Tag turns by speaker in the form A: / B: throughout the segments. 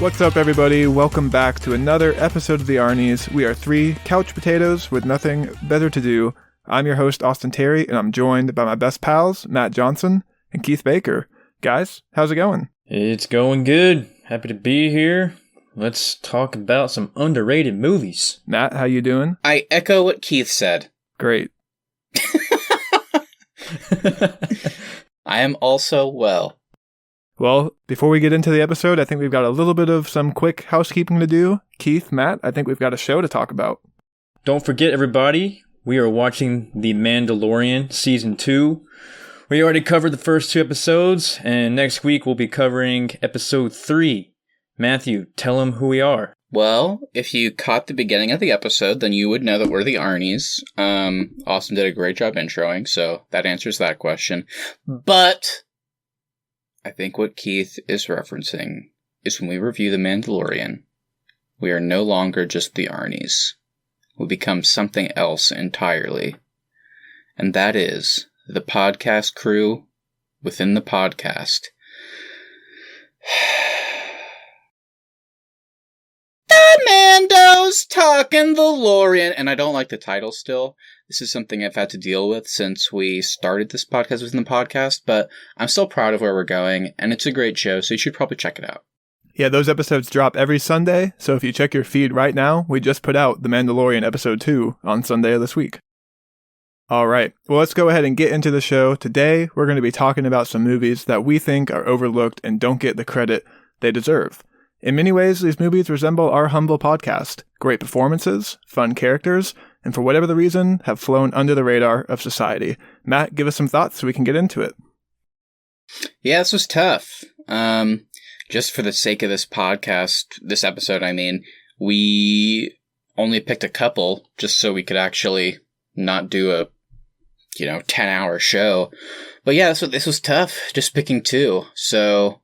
A: What's up, everybody? Welcome back to another episode of the Arnies. We are three couch potatoes with nothing better to do. I'm your host, Austin Terry, and I'm joined by my best pals, Matt Johnson and Keith Baker. Guys, how's it going?
B: It's going good. Happy to be here. Let's talk about some underrated movies.
A: Matt, how you doing?
C: I echo what Keith said.
A: Great.
C: I am also well.
A: Well, before we get into the episode, I think we've got a little bit of some quick housekeeping to do. Keith, Matt, I think we've got a show to talk about.
B: Don't forget, everybody, we are watching The Mandalorian Season 2. We already covered the first two episodes, and next week we'll be covering Episode 3. Matthew, tell them who we are.
C: Well, if you caught the beginning of the episode, then you would know that we're the Arnies. Austin did a great job introing, so that answers that question. But I think what Keith is referencing is when we review The Mandalorian, we are no longer just the Arnies. We become something else entirely. And that is the podcast crew within the podcast. The Mandos talking the Lorian. And I don't like the title still. This is something I've had to deal with since we started this podcast within the podcast, but I'm still proud of where we're going, and it's a great show, so you should probably check it out.
A: Yeah, those episodes drop every Sunday, so if you check your feed right now, we just put out The Mandalorian Episode 2 on Sunday of this week. Alright, well, let's go ahead and get into the show. Today, we're going to be talking about some movies that we think are overlooked and don't get the credit they deserve. In many ways, these movies resemble our humble podcast. Great performances, fun characters, and for whatever the reason, have flown under the radar of society. Matt, give us some thoughts so we can get into it.
C: Yeah, this was tough. Just for the sake of this podcast, this episode, I mean, we only picked a couple just so we could actually not do a, 10-hour show. But yeah, this was tough, just picking two. So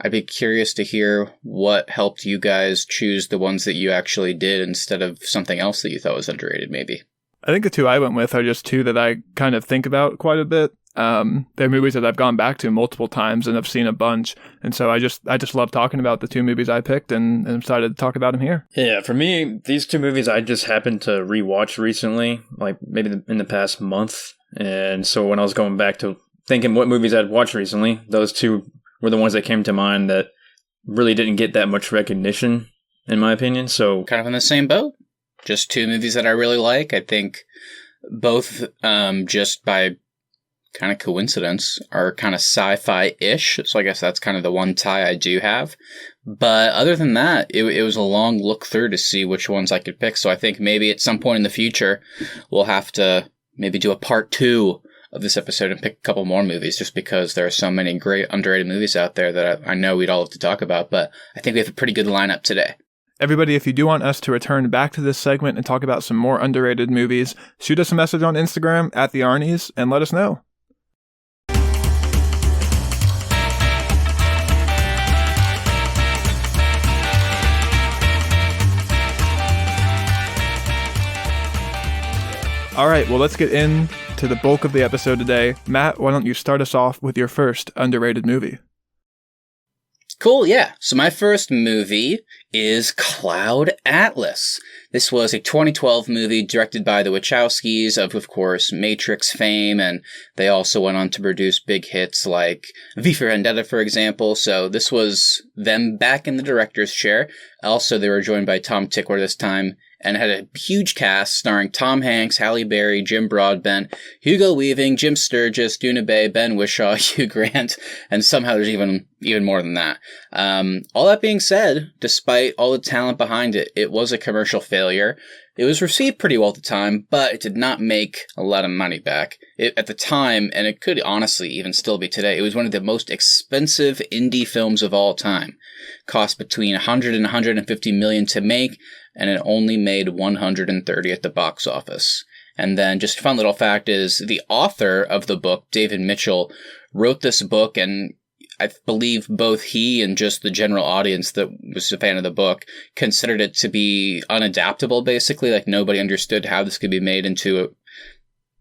C: I'd be curious to hear what helped you guys choose the ones that you actually did instead of something else that you thought was underrated, maybe.
A: I think the two I went with are just two that I kind of think about quite a bit. They're movies that I've gone back to multiple times and I've seen a bunch. And so I just love talking about the two movies I picked and decided to talk about them here.
B: Yeah, for me, these two movies I just happened to rewatch recently, like maybe in the past month. And so when I was going back to thinking what movies I'd watched recently, those two were the ones that came to mind that really didn't get that much recognition, in my opinion. So
C: kind of in the same boat. Just two movies that I really like. I think both, just by kind of coincidence, are kind of sci-fi-ish. So I guess that's kind of the one tie I do have. But other than that, it was a long look through to see which ones I could pick. So I think maybe at some point in the future, we'll have to maybe do a part 2 of this episode and pick a couple more movies, just because there are so many great underrated movies out there that I know we'd all have to talk about, but I think we have a pretty good lineup today.
A: Everybody, if you do want us to return back to this segment and talk about some more underrated movies, shoot us a message on Instagram at the Arnies and let us know. Alright, well, let's get into the bulk of the episode today. Matt, why don't you start us off with your first underrated movie?
C: Cool, yeah. So my first movie is Cloud Atlas. This was a 2012 movie directed by the Wachowskis of course, Matrix fame, and they also went on to produce big hits like V for Vendetta, for example. So this was them back in the director's chair. Also, they were joined by Tom Tykwer this time, and had a huge cast starring Tom Hanks, Halle Berry, Jim Broadbent, Hugo Weaving, Jim Sturgis, Duna Bay, Ben Whishaw, Hugh Grant, and somehow there's even more than that. All that being said, despite all the talent behind it, it was a commercial failure. It was received pretty well at the time, but it did not make a lot of money back. At the time, and it could honestly even still be today, it was one of the most expensive indie films of all time. Cost between 100 and 150 million to make, and it only made 130 at the box office. And then just a fun little fact is the author of the book, David Mitchell, wrote this book, and I believe both he and just the general audience that was a fan of the book considered it to be unadaptable, basically. Like, nobody understood how this could be made into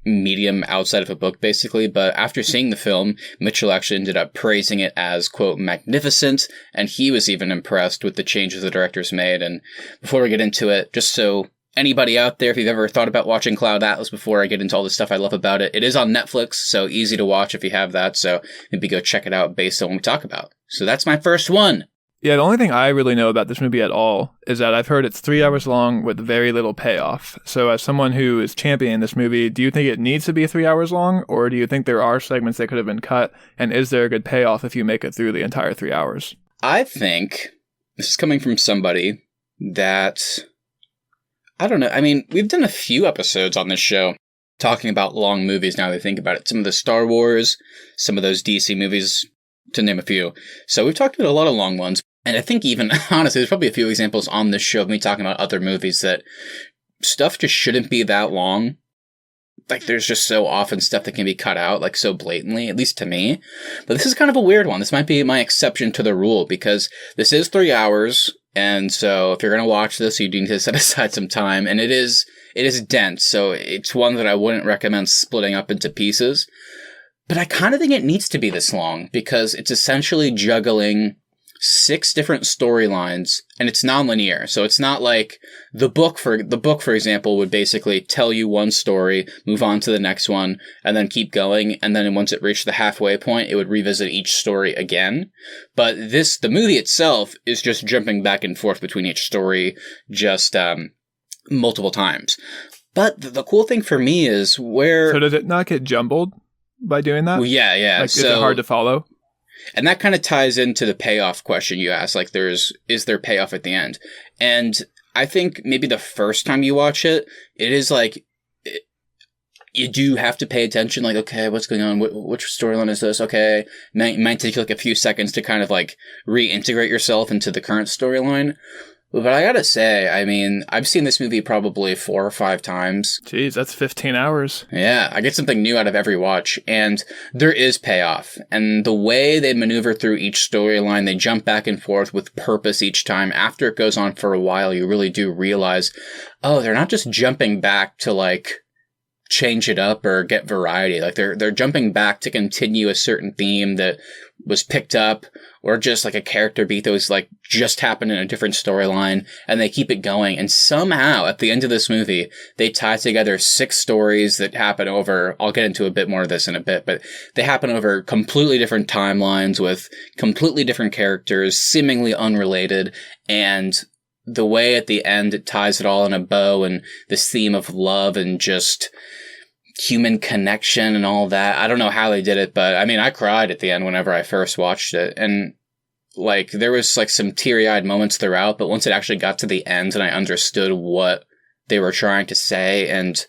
C: medium outside of a book, basically. But after seeing the film, Mitchell actually ended up praising it as, quote, magnificent, and he was even impressed with the changes the directors made. And before we get into it, just so anybody out there, if you've ever thought about watching Cloud Atlas before I get into all the stuff I love about it, it is on Netflix, so easy to watch if you have that, so maybe go check it out based on what we talk about. So that's my first one.
A: Yeah, the only thing I really know about this movie at all is that I've heard it's 3 hours long with very little payoff. So as someone who is championing this movie, do you think it needs to be 3 hours long, or do you think there are segments that could have been cut, and is there a good payoff if you make it through the entire 3 hours?
C: I think, this is coming from somebody that, I don't know, I mean, we've done a few episodes on this show talking about long movies now that I think about it. Some of the Star Wars, some of those DC movies, to name a few. So we've talked about a lot of long ones. And I think even, honestly, there's probably a few examples on this show of me talking about other movies that stuff just shouldn't be that long. Like, there's just so often stuff that can be cut out, like, so blatantly, at least to me. But this is kind of a weird one. This might be my exception to the rule, because this is 3 hours, and so if you're going to watch this, you need to set aside some time, and it is dense, so it's one that I wouldn't recommend splitting up into pieces. But I kind of think it needs to be this long, because it's essentially juggling 6 different storylines, and it's non-linear. So it's not like the book, for example, would basically tell you one story, move on to the next one, and then keep going. And then once it reached the halfway point, it would revisit each story again. But the movie itself is just jumping back and forth between each story, just multiple times. But the cool thing for me is where...
A: So does it not get jumbled by doing that?
C: Well, yeah.
A: Like, is it hard to follow?
C: And that kind of ties into the payoff question you asked. Like, is there payoff at the end? And I think maybe the first time you watch it, it is like, you do have to pay attention. Like, okay, what's going on? Which storyline is this? Okay. It might take you like a few seconds to kind of like reintegrate yourself into the current storyline. But I gotta say, I mean, I've seen this movie probably 4 or 5 times.
A: Jeez, that's 15 hours.
C: Yeah, I get something new out of every watch, and there is payoff. And the way they maneuver through each storyline, they jump back and forth with purpose each time. After it goes on for a while, you really do realize, oh, they're not just jumping back to, like, change it up or get variety. Like, they're jumping back to continue a certain theme that was picked up, or just like a character beat that was like just happened in a different storyline, and they keep it going. And somehow at the end of this movie, they tie together 6 stories that happen over, I'll get into a bit more of this in a bit, but they happen over completely different timelines with completely different characters, seemingly unrelated. And the way at the end it ties it all in a bow, and this theme of love and just human connection and all that. I don't know how they did it, but I mean, I cried at the end whenever I first watched it. And like, there was like some teary-eyed moments throughout, but once it actually got to the end and I understood what they were trying to say and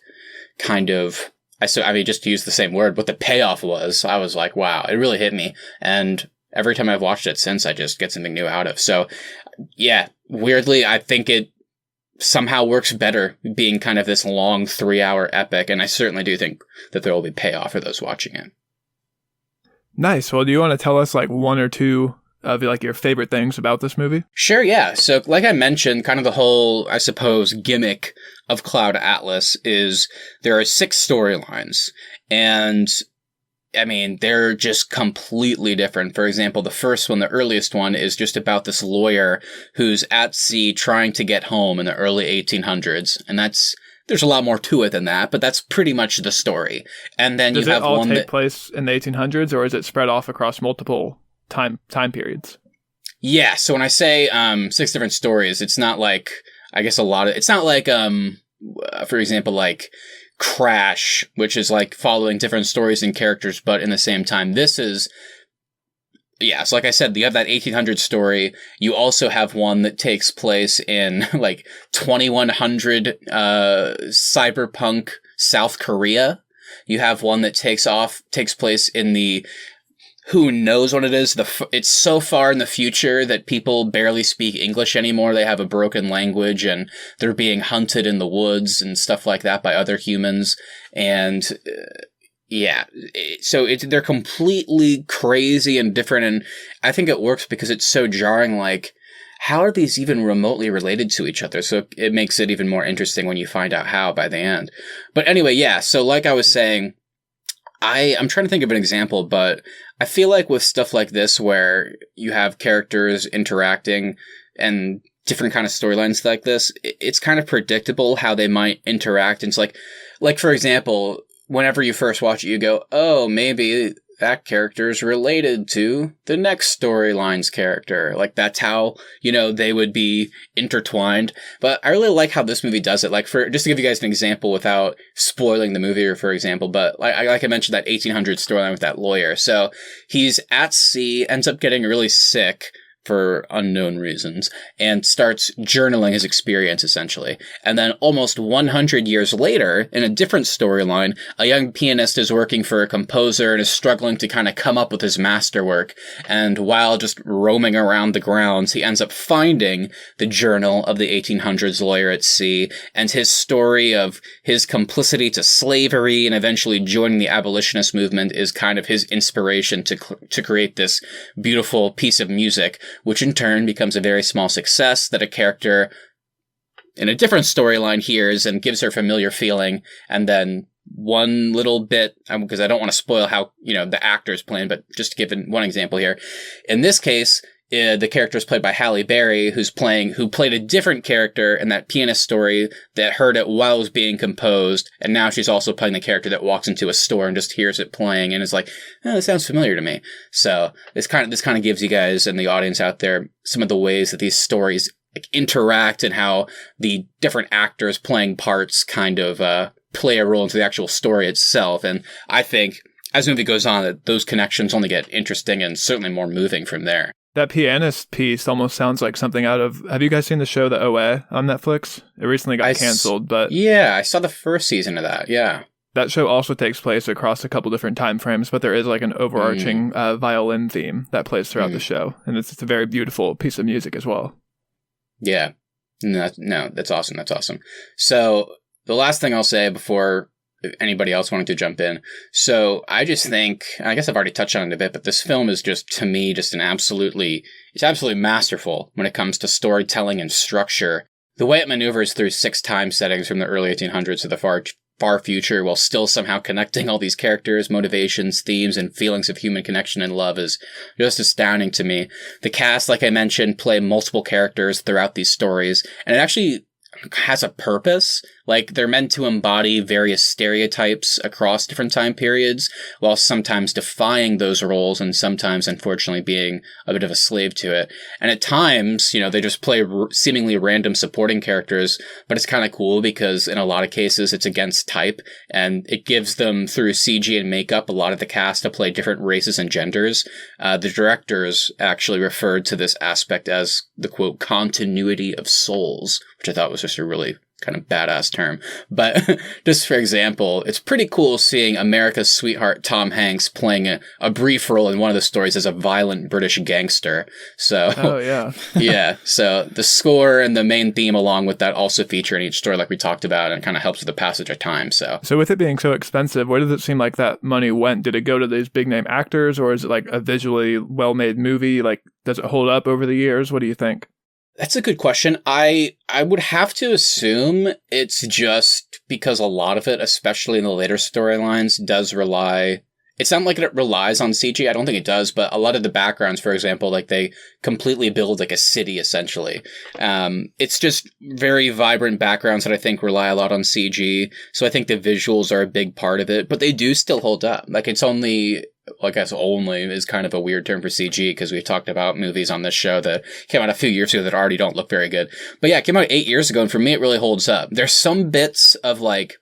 C: kind of, just to use the same word, what the payoff was, I was like, wow, it really hit me. And every time I've watched it since, I just get something new out of. So yeah, weirdly, I think it somehow works better being kind of this long 3-hour epic, and I certainly do think that there will be payoff for those watching it.
A: Nice. Well, do you want to tell us like 1 or 2 of like your favorite things about this movie?
C: Sure, yeah. So like I mentioned, kind of the whole, I suppose, gimmick of Cloud Atlas is there are 6 storylines, and I mean, they're just completely different. For example, the first one, the earliest one, is just about this lawyer who's at sea trying to get home in the early 1800s. And there's a lot more to it than that, but that's pretty much the story. And then
A: Does
C: you have
A: it all
C: one
A: take place in the 1800s, or is it spread off across multiple time periods?
C: Yeah, so when I say 6 different stories, it's not like, I guess it's not like, for example, like Crash, which is like following different stories and characters, but in the same time, this is, yeah, so like I said, you have that 1800 story. You also have one that takes place in like 2100 cyberpunk South Korea. You have one that takes place in the, who knows what it is. It's so far in the future that people barely speak English anymore. They have a broken language and they're being hunted in the woods and stuff like that by other humans. And yeah, so they're completely crazy and different. And I think it works because it's so jarring. Like, how are these even remotely related to each other? So it makes it even more interesting when you find out how by the end. But anyway, yeah, so like I was saying, I'm trying to think of an example, but I feel like with stuff like this where you have characters interacting and different kind of storylines like this, it's kind of predictable how they might interact. And it's like for example, whenever you first watch it, you go, oh, maybe that character is related to the next storyline's character. Like that's how, they would be intertwined. But I really like how this movie does it. Like just to give you guys an example without spoiling the movie, or for example, but like I mentioned that 1800 storyline with that lawyer. So he's at sea, ends up getting really sick for unknown reasons, and starts journaling his experience, essentially. And then almost 100 years later, in a different storyline, a young pianist is working for a composer and is struggling to kind of come up with his masterwork. And while just roaming around the grounds, he ends up finding the journal of the 1800s lawyer at sea, and his story of his complicity to slavery and eventually joining the abolitionist movement is kind of his inspiration to create this beautiful piece of music, which in turn becomes a very small success that a character in a different storyline hears and gives her familiar feeling. And then one little bit, because I don't want to spoil how, the actor's playing, but just to give one example here. In this case, the character is played by Halle Berry, who played a different character in that pianist story that heard it while it was being composed. And now she's also playing the character that walks into a store and just hears it playing and is like, oh, this sounds familiar to me. So this kind of gives you guys and the audience out there some of the ways that these stories interact and how the different actors playing parts kind of play a role into the actual story itself. And I think as the movie goes on, that those connections only get interesting and certainly more moving from there.
A: That pianist piece almost sounds like something out of... Have you guys seen the show The OA on Netflix? It recently got canceled, but...
C: Yeah, I saw the first season of that, yeah.
A: That show also takes place across a couple different time frames, but there is like an overarching violin theme that plays throughout the show. And it's a very beautiful piece of music as well.
C: Yeah. No, that's awesome. That's awesome. So the last thing I'll say before anybody else wanted to jump in. So I just think, I guess I've already touched on it a bit, but this film is just, to me, just it's absolutely masterful when it comes to storytelling and structure. The way it maneuvers through 6 time settings from the early 1800s to the far future while still somehow connecting all these characters, motivations, themes, and feelings of human connection and love is just astounding to me. The cast, like I mentioned, play multiple characters throughout these stories, and it actually has a purpose. Like, they're meant to embody various stereotypes across different time periods, while sometimes defying those roles and sometimes, unfortunately, being a bit of a slave to it. And at times, they just play seemingly random supporting characters, but it's kind of cool because in a lot of cases it's against type, and it gives them, through CG and makeup, a lot of the cast to play different races and genders. The directors actually referred to this aspect as the, quote, continuity of souls, which I thought was just a really kind of badass term. But just for example, it's pretty cool seeing America's sweetheart Tom Hanks playing a brief role in one of the stories as a violent British gangster. So,
A: oh yeah.
C: Yeah. So the score and the main theme along with that also feature in each story, like we talked about, and kind of helps with the passage of time. So
A: with it being so expensive, where does it seem like that money went? Did it go to these big name actors, or is it like a visually well-made movie? Like, does it hold up over the years? What do you think?
C: That's a good question. I would have to assume it's just because a lot of it, especially in the later storylines, does rely... It's not like it relies on CG. I don't think it does, but a lot of the backgrounds, for example, like they completely build like a city, essentially. It's just very vibrant backgrounds that I think rely a lot on CG. So I think the visuals are a big part of it, but they do still hold up. Like, it's only... I guess only is kind of a weird term for CG, because we've talked about movies on this show that came out a few years ago that already don't look very good. But yeah, it came out 8 years ago, and for me, it really holds up. There's some bits of like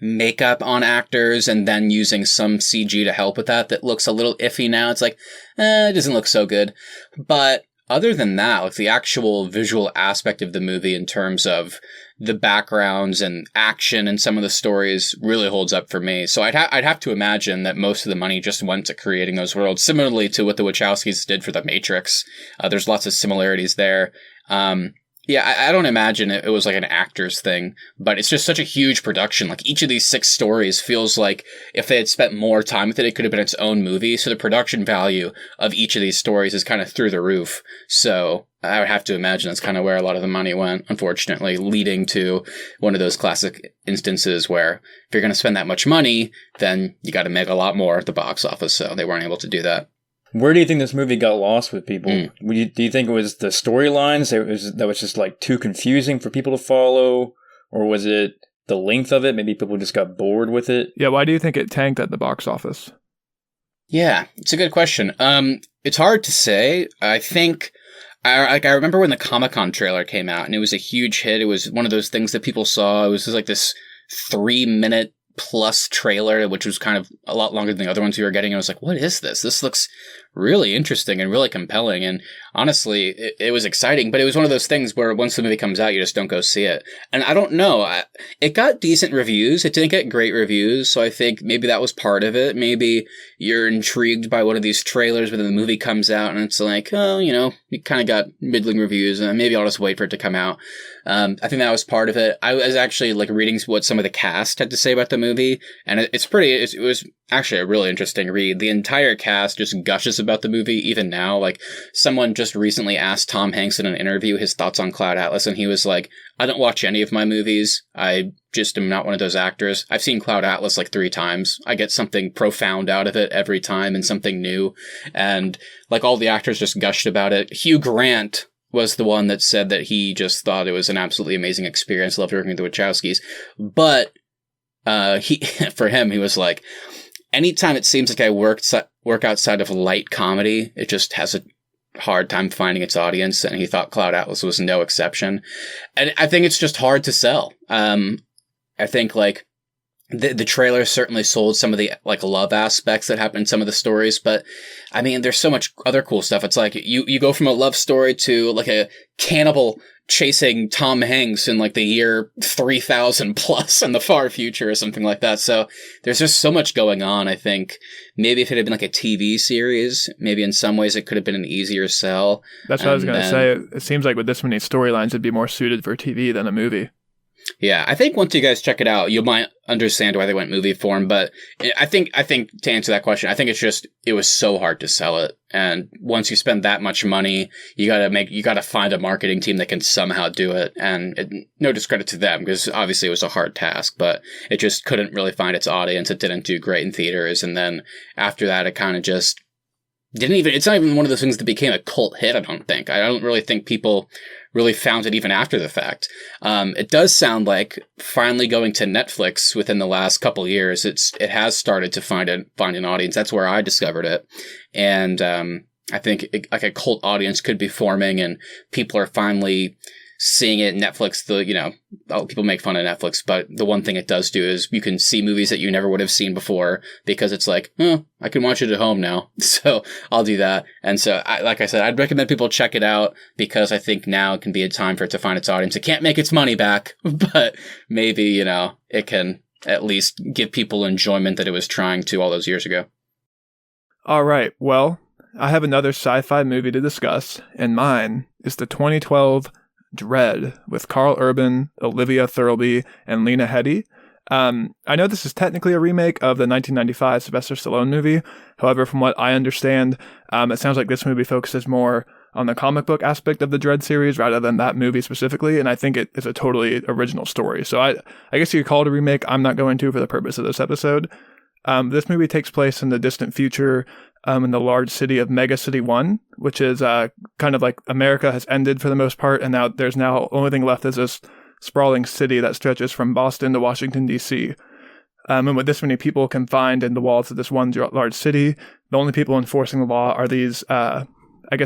C: makeup on actors and then using some CG to help with that looks a little iffy now. It's like, it doesn't look so good. But other than that, like the actual visual aspect of the movie in terms of the backgrounds and action and some of the stories really holds up for me. So I'd have to imagine that most of the money just went to creating those worlds, similarly to what the Wachowskis did for The Matrix. There's lots of similarities there. Yeah, I don't imagine it was like an actor's thing, but it's just such a huge production. Like, each of these 6 stories feels like if they had spent more time with it, it could have been its own movie. So the production value of each of these stories is kind of through the roof. So I would have to imagine that's kind of where a lot of the money went, unfortunately, leading to one of those classic instances where if you're going to spend that much money, then you got to make a lot more at the box office. So they weren't able to do that.
B: Where do you think this movie got lost with people? Do you think it was the storylines that was just like too confusing for people to follow? Or was it the length of it? Maybe people just got bored with it?
A: Yeah, why do you think it tanked at the box office?
C: Yeah, it's a good question. It's hard to say. I think... I remember when the Comic-Con trailer came out, and it was a huge hit. It was one of those things that people saw. It was just like this 3-minute plus trailer, which was kind of a lot longer than the other ones we were getting. I was like, what is this? This looks really interesting and really compelling. And honestly, it was exciting, but it was one of those things where once the movie comes out, you just don't go see it. And I don't know. It got decent reviews. It didn't get great reviews. So I think maybe that was part of it. Maybe you're intrigued by one of these trailers, but then the movie comes out and it's like, oh, you kind of got middling reviews, and maybe I'll just wait for it to come out. I think that was part of it. I was actually reading what some of the cast had to say about the movie, and it was actually a really interesting read. The entire cast just gushes about the movie even now. Someone just recently asked Tom Hanks in an interview his thoughts on Cloud Atlas, and he was like, I don't watch any of my movies. I just am not one of those actors. I've seen Cloud Atlas 3 times. I get something profound out of it every time and something new. And all the actors just gushed about it. Hugh Grant was the one that said that he just thought it was an absolutely amazing experience, loved working with the Wachowskis. But for him, he was like, anytime it seems like I work outside of light comedy, it just has a hard time finding its audience, and he thought Cloud Atlas was no exception. And I think it's just hard to sell. I think the trailer certainly sold some of the love aspects that happen in some of the stories, but I mean, there's so much other cool stuff. It's you go from a love story to a cannibal chasing Tom Hanks in the year 3000 plus in the far future or something like that. So there's just so much going on. I think maybe if it had been a TV series, maybe in some ways it could have been an easier sell.
A: That's what I was going to say. It seems like with this many storylines, it'd be more suited for TV than a movie.
C: Yeah, I think once you guys check it out, you might understand why they went movie form. But I think to answer that question, I think it was so hard to sell it. And once you spend that much money, you gotta find a marketing team that can somehow do it. And no discredit to them, because obviously it was a hard task, but it just couldn't really find its audience. It didn't do great in theaters. And then after that, it kind of just it's not even one of those things that became a cult hit, I don't think. I don't really think people really found it even after the fact. It does sound like finally going to Netflix within the last couple of years, it has started to find an audience. That's where I discovered it. And I think a cult audience could be forming, and people are finally seeing it. Netflix, people make fun of Netflix, but the one thing it does do is you can see movies that you never would have seen before, because it's I can watch it at home now. So I'll do that. And so, like I said, I'd recommend people check it out, because I think now can be a time for it to find its audience. It can't make its money back, but maybe, it can at least give people enjoyment that it was trying to all those years ago.
A: All right. Well, I have another sci-fi movie to discuss, and mine is the 2012 Dredd with Carl Urban, Olivia Thirlby, and Lena Headey. I know this is technically a remake of the 1995 Sylvester Stallone movie. However, from what I understand, it sounds like this movie focuses more on the comic book aspect of the Dredd series rather than that movie specifically, and I think it is a totally original story. So I guess you could call it a remake. I'm not going to for the purpose of this episode. This movie takes place in the distant future, in the large city of Mega City 1, which is kind of like America has ended for the most part, and now there's only thing left is this sprawling city that stretches from Boston to Washington, D.C. And with this many people confined in the walls of this one large city, the only people enforcing the law are these,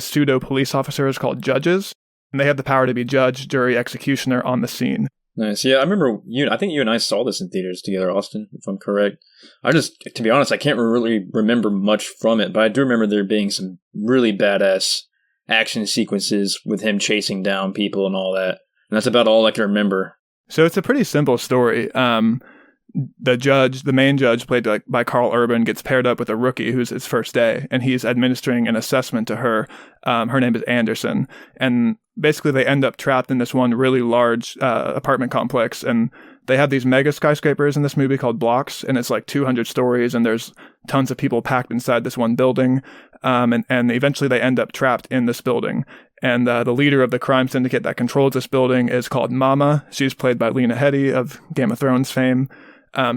A: pseudo police officers called judges, and they have the power to be judge, jury, executioner on the scene.
B: Nice. Yeah, I remember I think you and I saw this in theaters together, Austin, if I'm correct. To be honest, I can't really remember much from it, but I do remember there being some really badass action sequences with him chasing down people and all that. And that's about all I can remember.
A: So it's a pretty simple story. The main judge, played by Carl Urban, gets paired up with a rookie who's his first day, and he's administering an assessment to her. Her name is Anderson, and basically they end up trapped in this one really large apartment complex, and they have these mega skyscrapers in this movie called blocks, and it's 200 stories, and there's tons of people packed inside this one building. and eventually they end up trapped in this building. And the leader of the crime syndicate that controls this building is called Mama. She's played by Lena Headey of Game of Thrones fame.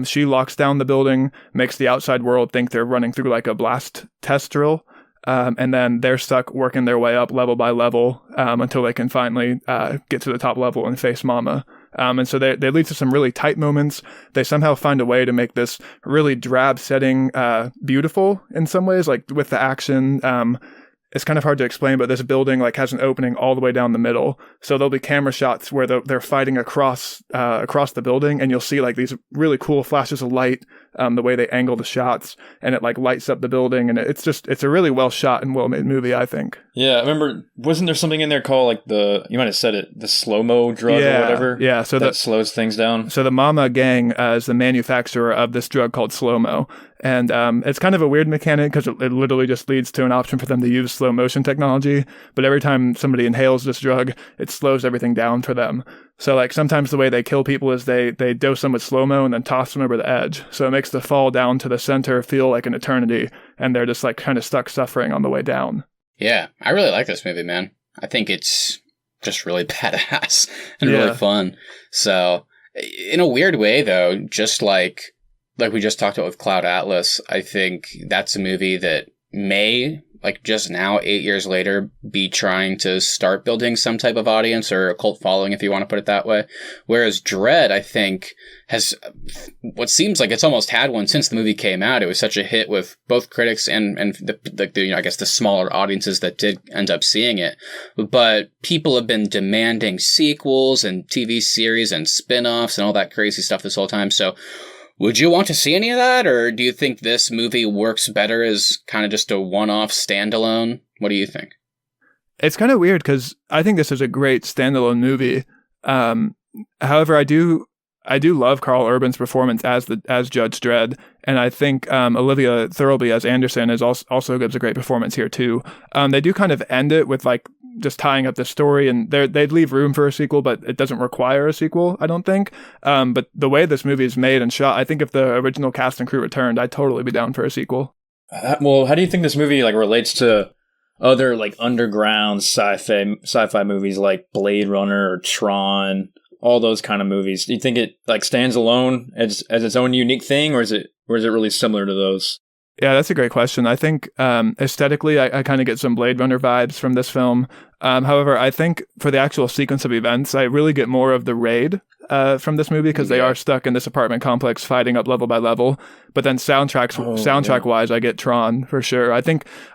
A: She locks down the building, makes the outside world think they're running through like a blast test drill. And then they're stuck working their way up level by level until they can finally get to the top level and face Mama. And so they lead to some really tight moments. They somehow find a way to make this really drab setting beautiful in some ways, like with the action. It's kind of hard to explain, but this building like has an opening all the way down the middle. So there'll be camera shots where they're fighting across the building, and you'll see like these really cool flashes of light, the way they angle the shots, and it like lights up the building, and it's a really well shot and well made movie, I think.
B: Yeah, I remember. Wasn't there something in there called like you might have said it, the slow-mo drug or whatever?
A: Yeah, so
B: that slows things down.
A: So the Mama gang is the manufacturer of this drug called slow-mo. And it's kind of a weird mechanic because it literally just leads to an option for them to use slow motion technology. But every time somebody inhales this drug, it slows everything down for them. So like sometimes the way they kill people is they dose them with slow-mo and then toss them over the edge. So it makes the fall down to the center feel like an eternity. And they're just like kind of stuck suffering on the way down.
C: Yeah, I really like this movie, man. I think it's just really badass and really fun. So in a weird way, though, just like we just talked about with Cloud Atlas, I think that's a movie that may, like just now, 8 years later, be trying to start building some type of audience or a cult following, if you want to put it that way. Whereas Dredd, I think, has what seems like it's almost had one since the movie came out. It was such a hit with both critics and the I guess the smaller audiences that did end up seeing it. But people have been demanding sequels and TV series and spin-offs and all that crazy stuff this whole time. So would you want to see any of that, or do you think this movie works better as kind of just a one-off standalone? What do you think?
A: It's kind of weird because I think this is a great standalone movie. However, I do love Carl Urban's performance as Judge Dredd, and I think Olivia Thirlby as Anderson also gives a great performance here too. They do kind of end it with like just tying up the story, and they'd leave room for a sequel, but it doesn't require a sequel, I don't think. But the way this movie is made and shot, I think if the original cast and crew returned, I'd totally be down for a sequel.
B: Well, how do you think this movie like relates to other like underground sci-fi movies like Blade Runner or Tron, all those kind of movies? Do you think it like stands alone as its own unique thing, or is it really similar to those?
A: Yeah, that's a great question. I think aesthetically, I kind of get some Blade Runner vibes from this film. However, I think for the actual sequence of events, I really get more of the Raid from this movie because they are stuck in this apartment complex fighting up level by level. But then soundtrack-wise, I get Tron for sure. I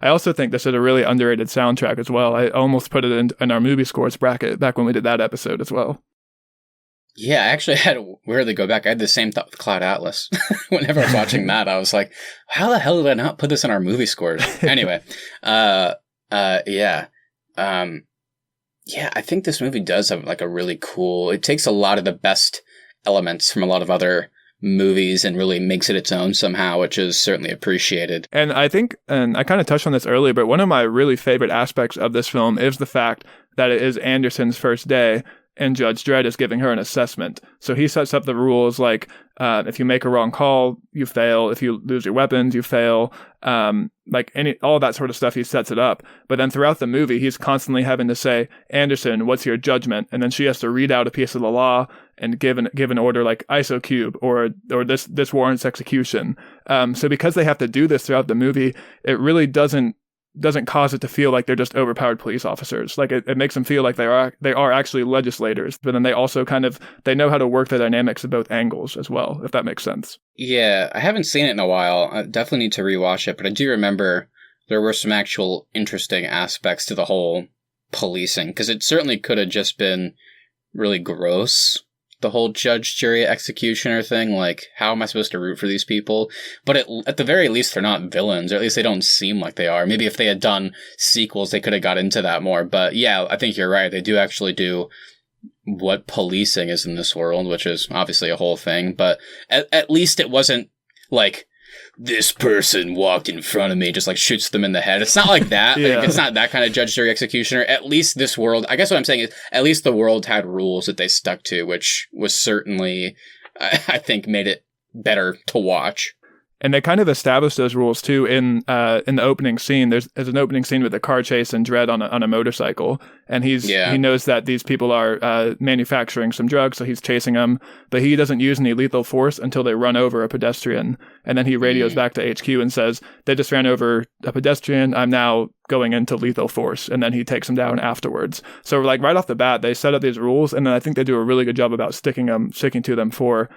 A: also think this is a really underrated soundtrack as well. I almost put it in our movie scores bracket back when we did that episode as well.
C: Yeah, I actually had to weirdly go back. I had the same thought with Cloud Atlas. Whenever I was watching that, I was like, how the hell did I not put this in our movie scores? Anyway, yeah, I think this movie does have like a really cool, it takes a lot of the best elements from a lot of other movies and really makes it its own somehow, which is certainly appreciated.
A: And I think, and I kind of touched on this earlier, but one of my really favorite aspects of this film is the fact that it is Anderson's first day, and Judge Dredd is giving her an assessment. So he sets up the rules like, if you make a wrong call, you fail. If you lose your weapons, you fail. All that sort of stuff, he sets it up. But then throughout the movie, he's constantly having to say, Anderson, what's your judgment? And then she has to read out a piece of the law and give an order like ISO cube or this warrants execution. So because they have to do this throughout the movie, it really doesn't cause it to feel like they're just overpowered police officers. Like it makes them feel like they are actually legislators, but then they also they know how to work the dynamics of both angles as well, if that makes sense.
C: Yeah, I haven't seen it in a while. I definitely need to rewatch it, but I do remember there were some actual interesting aspects to the whole policing, because it certainly could have just been really gross, the whole judge, jury, executioner thing. Like, how am I supposed to root for these people? But at the very least, they're not villains, or at least they don't seem like they are. Maybe if they had done sequels, they could have got into that more. But yeah, I think you're right. They do actually do what policing is in this world, which is obviously a whole thing. But at least it wasn't like, this person walked in front of me, just like shoots them in the head. It's not like that.
A: Yeah.
C: Like, it's not that kind of judge, jury, executioner. At least this world, I guess what I'm saying is, at least the world had rules that they stuck to, which was certainly, I think, made it better to watch.
A: And they kind of established those rules too in the opening scene. There's an opening scene with a car chase and Dredd on a motorcycle, and he knows that these people are manufacturing some drugs, so he's chasing them. But he doesn't use any lethal force until they run over a pedestrian, and then he radios back to HQ and says, "They just ran over a pedestrian. I'm now going into lethal force," and then he takes them down afterwards. So like right off the bat, they set up these rules, and then I think they do a really good job about sticking to them for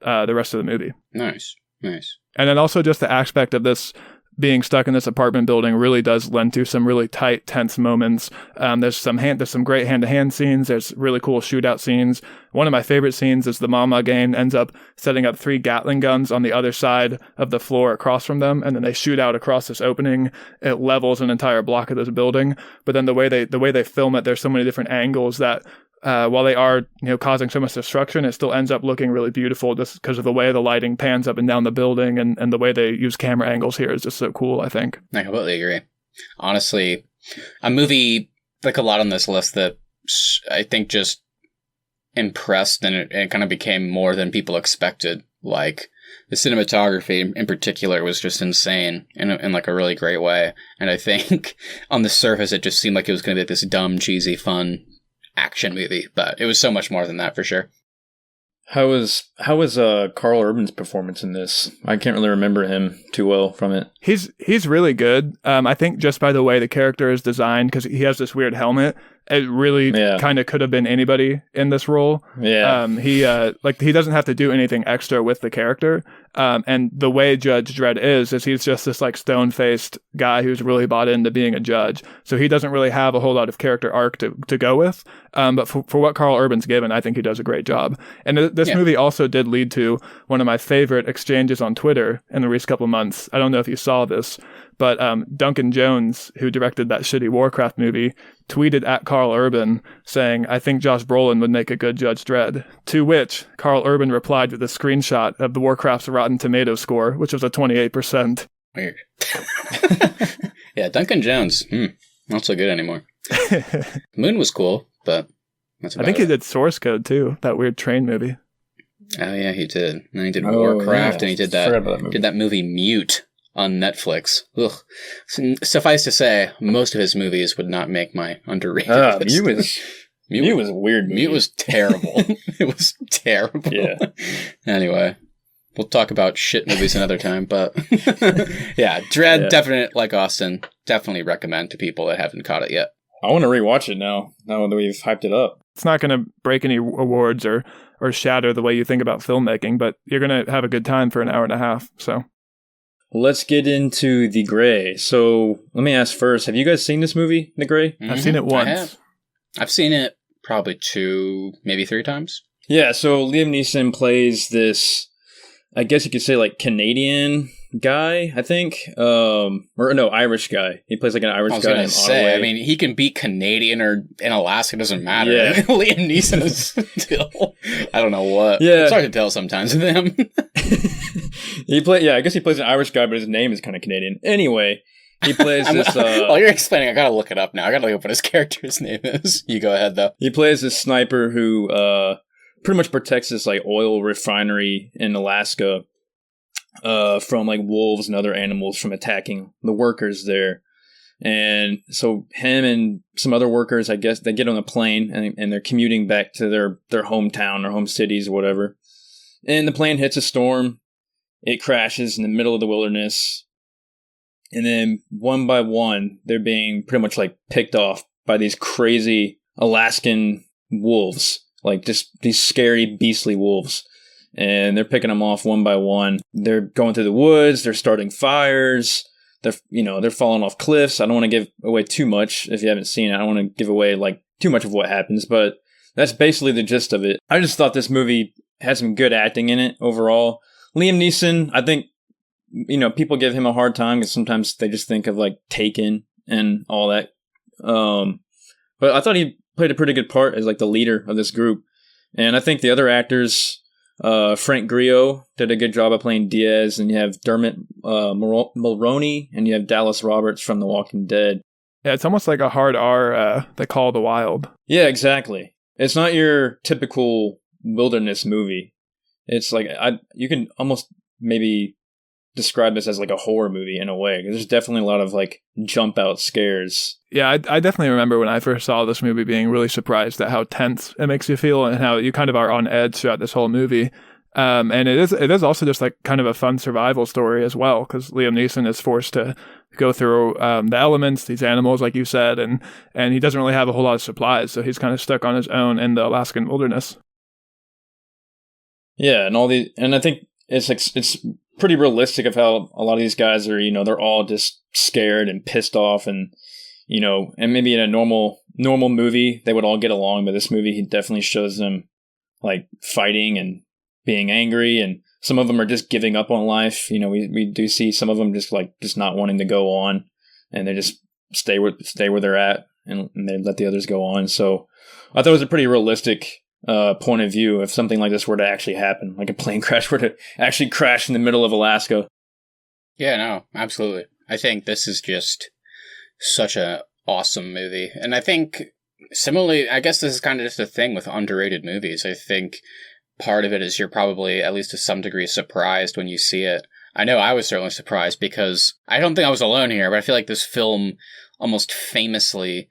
A: the rest of the movie.
C: Nice.
A: And then also just the aspect of this being stuck in this apartment building really does lend to some really tight, tense moments. There's some great hand-to-hand scenes. There's really cool shootout scenes. One of my favorite scenes is the Mama gang ends up setting up 3 Gatling guns on the other side of the floor across from them, and then they shoot out across this opening. It levels an entire block of this building. But then the way they film it, there's so many different angles that while they are, causing so much destruction, it still ends up looking really beautiful just because of the way the lighting pans up and down the building, and the way they use camera angles here is just so cool, I think.
C: I completely agree. Honestly, a movie like a lot on this list that I think just impressed, and it kind of became more than people expected. Like the cinematography in particular was just insane in like a really great way. And I think on the surface, it just seemed like it was going to be this dumb, cheesy, fun action movie, but it was so much more than that for sure.
B: How was Carl Urban's performance in this? I can't really remember him too well from it.
A: He's really good. I think just by the way the character is designed, because he has this weird helmet, it really kind of could have been anybody in this role.
B: Yeah.
A: He doesn't have to do anything extra with the character. And the way Judge Dredd is he's just this like stone-faced guy who's really bought into being a judge. So he doesn't really have a whole lot of character arc to go with. But for what Carl Urban's given, I think he does a great job. And this movie also did lead to one of my favorite exchanges on Twitter in the recent couple of months. I don't know if you saw this, but Duncan Jones, who directed that shitty Warcraft movie, tweeted at Carl Urban saying, "I think Josh Brolin would make a good Judge Dredd." To which Carl Urban replied with a screenshot of the Warcraft's Rotten Tomatoes score, which was a 28%.
C: Weird. Yeah, Duncan Jones. Not so good anymore. Moon was cool, but that's about
A: I think he did Source Code too, that weird train movie.
C: Oh yeah, he did. And then he did Warcraft, and he did that movie Mute on Netflix. Ugh. Suffice to say, most of his movies would not make my underrated list.
B: Mute was a weird movie.
C: Mute was terrible. It was terrible.
B: Yeah.
C: Anyway, we'll talk about shit movies another time, but yeah, Dredd, definitely, like Austin, definitely recommend to people that haven't caught it yet.
B: I want to rewatch it now that we've hyped it up.
A: It's not going to break any awards or shatter the way you think about filmmaking, but you're going to have a good time for an hour and a half, so...
B: Let's get into The Grey. So let me ask first, have you guys seen this movie, The Grey?
C: Mm-hmm.
A: I've seen it once.
C: I've seen it probably 2, maybe 3 times.
B: Yeah, so Liam Neeson plays this, I guess you could say like Canadian guy, I think. Irish guy. He plays like an Irish guy named Ottaway.
C: I mean, he can be Canadian or in Alaska, doesn't matter.
B: Yeah.
C: Liam Neeson is still, I don't know what.
B: Yeah.
C: It's hard to tell sometimes with him.
B: I guess he plays an Irish guy, but his name is kind of Canadian. Anyway, he plays this...
C: While you're explaining, I gotta look it up now. I gotta look up what his character's name is. You go ahead, though.
B: He plays this sniper who pretty much protects this like oil refinery in Alaska from like wolves and other animals from attacking the workers there. And so him and some other workers, I guess, they get on a plane and they're commuting back to their hometown or home cities or whatever. And the plane hits a storm. It crashes in the middle of the wilderness. And then one by one, they're being pretty much like picked off by these crazy Alaskan wolves. Like just these scary, beastly wolves. And they're picking them off one by one. They're going through the woods. They're starting fires. They're falling off cliffs. I don't want to give away too much if you haven't seen it. I don't want to give away like too much of what happens, but that's basically the gist of it. I just thought this movie had some good acting in it overall. Liam Neeson, I think, people give him a hard time because sometimes they just think of like Taken and all that. But I thought he played a pretty good part as like the leader of this group. And I think the other actors, Frank Grillo did a good job of playing Diaz, and you have Dermot Mulroney, and you have Dallas Roberts from The Walking Dead.
A: Yeah, it's almost like a hard R, The Call of the Wild.
B: Yeah, exactly. It's not your typical wilderness movie. It's like you can almost maybe describe this as like a horror movie in a way. There's definitely a lot of like jump out scares.
A: Yeah, I definitely remember when I first saw this movie being really surprised at how tense it makes you feel and how you kind of are on edge throughout this whole movie. And it is also just like kind of a fun survival story as well, because Liam Neeson is forced to go through the elements, these animals, like you said, and he doesn't really have a whole lot of supplies, so he's kind of stuck on his own in the Alaskan wilderness.
B: Yeah, and I think it's pretty realistic of how a lot of these guys are, they're all just scared and pissed off, and and maybe in a normal movie they would all get along, but this movie, he definitely shows them like fighting and being angry, and some of them are just giving up on life. We do see some of them just not wanting to go on, and they just stay where they're at, and they let the others go on. So I thought it was a pretty realistic point of view if something like this were to actually happen, like a plane crash were to actually crash in the middle of Alaska.
C: Yeah, no, absolutely. I think this is just such a awesome movie. And I think similarly, I guess this is kind of just a thing with underrated movies. I think part of it is you're probably, at least to some degree, surprised when you see it. I know I was certainly surprised because I don't think I was alone here, but I feel like this film almost famously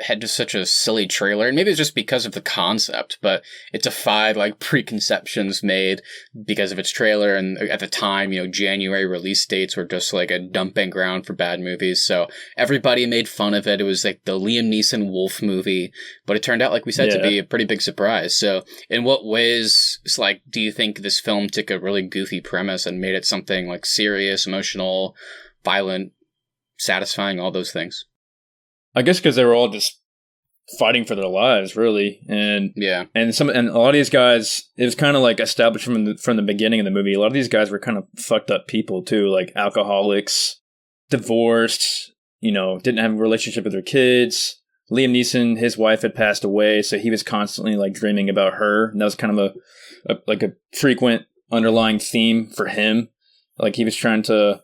C: had just such a silly trailer, and maybe it's just because of the concept, but it defied like preconceptions made because of its trailer. And at the time, January release dates were just like a dumping ground for bad movies, so everybody made fun of it. It was like the Liam Neeson wolf movie, but it turned out, like we said, to be a pretty big surprise. So in what ways, do you think this film took a really goofy premise and made it something like serious, emotional, violent, satisfying, all those things?
B: I guess because they were all just fighting for their lives, really, and a lot of these guys, it was kind of like established from the beginning of the movie. A lot of these guys were kind of fucked up people too, like alcoholics, divorced, didn't have a relationship with their kids. Liam Neeson, his wife had passed away, so he was constantly like dreaming about her, and that was kind of a frequent underlying theme for him. Like he was trying to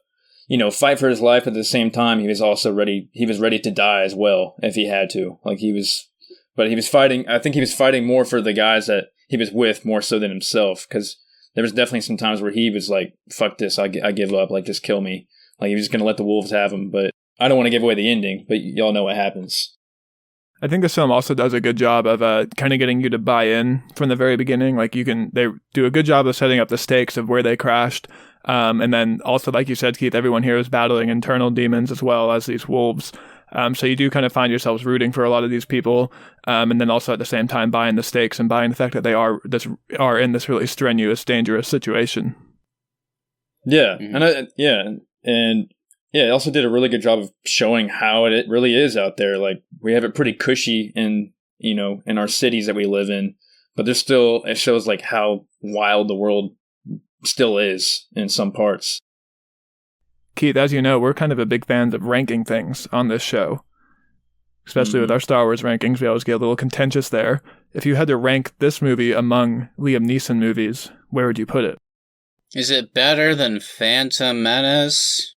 B: fight for his life, but at the same time, he was also ready. He was ready to die as well if he had to. But he was fighting. I think he was fighting more for the guys that he was with more so than himself. Because there was definitely some times where he was like, "Fuck this! I give up. Like, just kill me." Like he was just gonna let the wolves have him. But I don't want to give away the ending. But y'all know what happens.
A: I think this film also does a good job of kind of getting you to buy in from the very beginning. Like they do a good job of setting up the stakes of where they crashed. And then also, like you said, Keith, everyone here is battling internal demons as well as these wolves. So you do kind of find yourselves rooting for a lot of these people. And then also at the same time buying the stakes and buying the fact that they are in this really strenuous, dangerous situation.
B: Yeah. Mm-hmm. And it also did a really good job of showing how it really is out there. Like we have it pretty cushy in our cities that we live in, but it shows like how wild the world still is in some parts.
A: Keith, as you know, we're kind of a big fans of ranking things on this show, especially with our Star Wars rankings. We always get a little contentious there. If you had to rank this movie among Liam Neeson movies, where would you put it?
C: Is it better than Phantom Menace?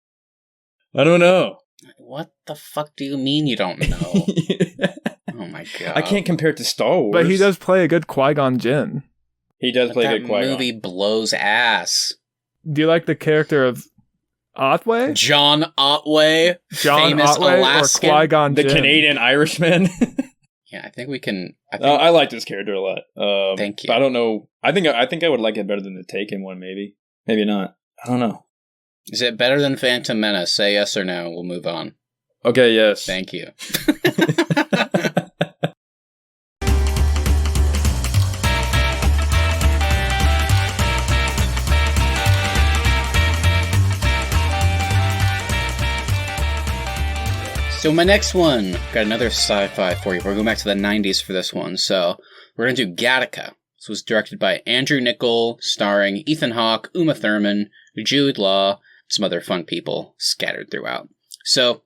B: I don't know.
C: What the fuck do you mean you don't know? Oh my god.
B: I can't compare it to Star Wars.
A: But he does play a good Qui-Gon Jinn.
B: He does play a good Qui-Gon.
C: That movie blows ass.
A: Do you like the character of Otway?
C: John Otway, famous
A: Otway
C: Alaskan,
A: or Qui-Gon
B: the
A: Jinn?
B: Canadian Irishman.
C: Yeah, I think we can.
B: I like this character a lot.
C: Thank you.
B: But I don't know. I think I would like it better than the Taken one. Maybe not. I don't know.
C: Is it better than Phantom Menace? Say yes or no. We'll move on.
B: Okay. Yes.
C: Thank you. So my next one, got another sci-fi for you. We're going back to the 90s for this one. So we're going to do Gattaca. This was directed by Andrew Niccol, starring Ethan Hawke, Uma Thurman, Jude Law, and some other fun people scattered throughout. So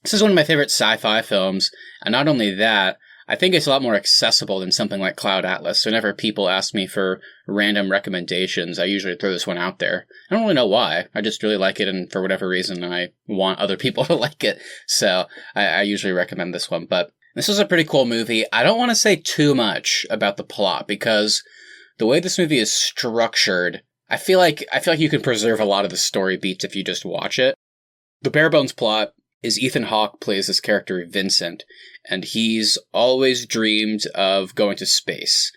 C: this is one of my favorite sci-fi films. And not only that, I think it's a lot more accessible than something like Cloud Atlas. So whenever people ask me for random recommendations, I usually throw this one out there. I don't really know why. I just really like it, and for whatever reason, I want other people to like it. So I usually recommend this one. But this is a pretty cool movie. I don't want to say too much about the plot, because the way this movie is structured, I feel like you can preserve a lot of the story beats if you just watch it. The bare bones plot is Ethan Hawke plays this character Vincent, and he's always dreamed of going to space.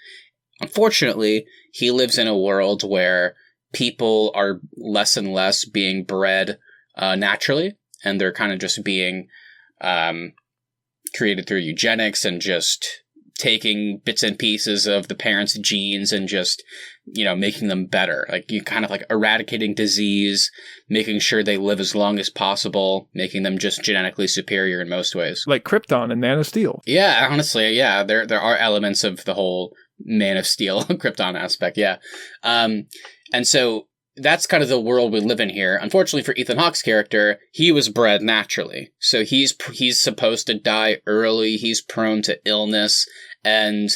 C: Unfortunately, he lives in a world where people are less and less being bred naturally, and they're kind of just being created through eugenics and just taking bits and pieces of the parents' genes and just, making them better. Like, you kind of like eradicating disease, making sure they live as long as possible, making them just genetically superior in most ways.
A: Like Krypton and Man of Steel.
C: Yeah, honestly, yeah. There are elements of the whole Man of Steel Krypton aspect, yeah. And so that's kind of the world we live in here. Unfortunately for Ethan Hawke's character, he was bred naturally. So he's supposed to die early. He's prone to illness. And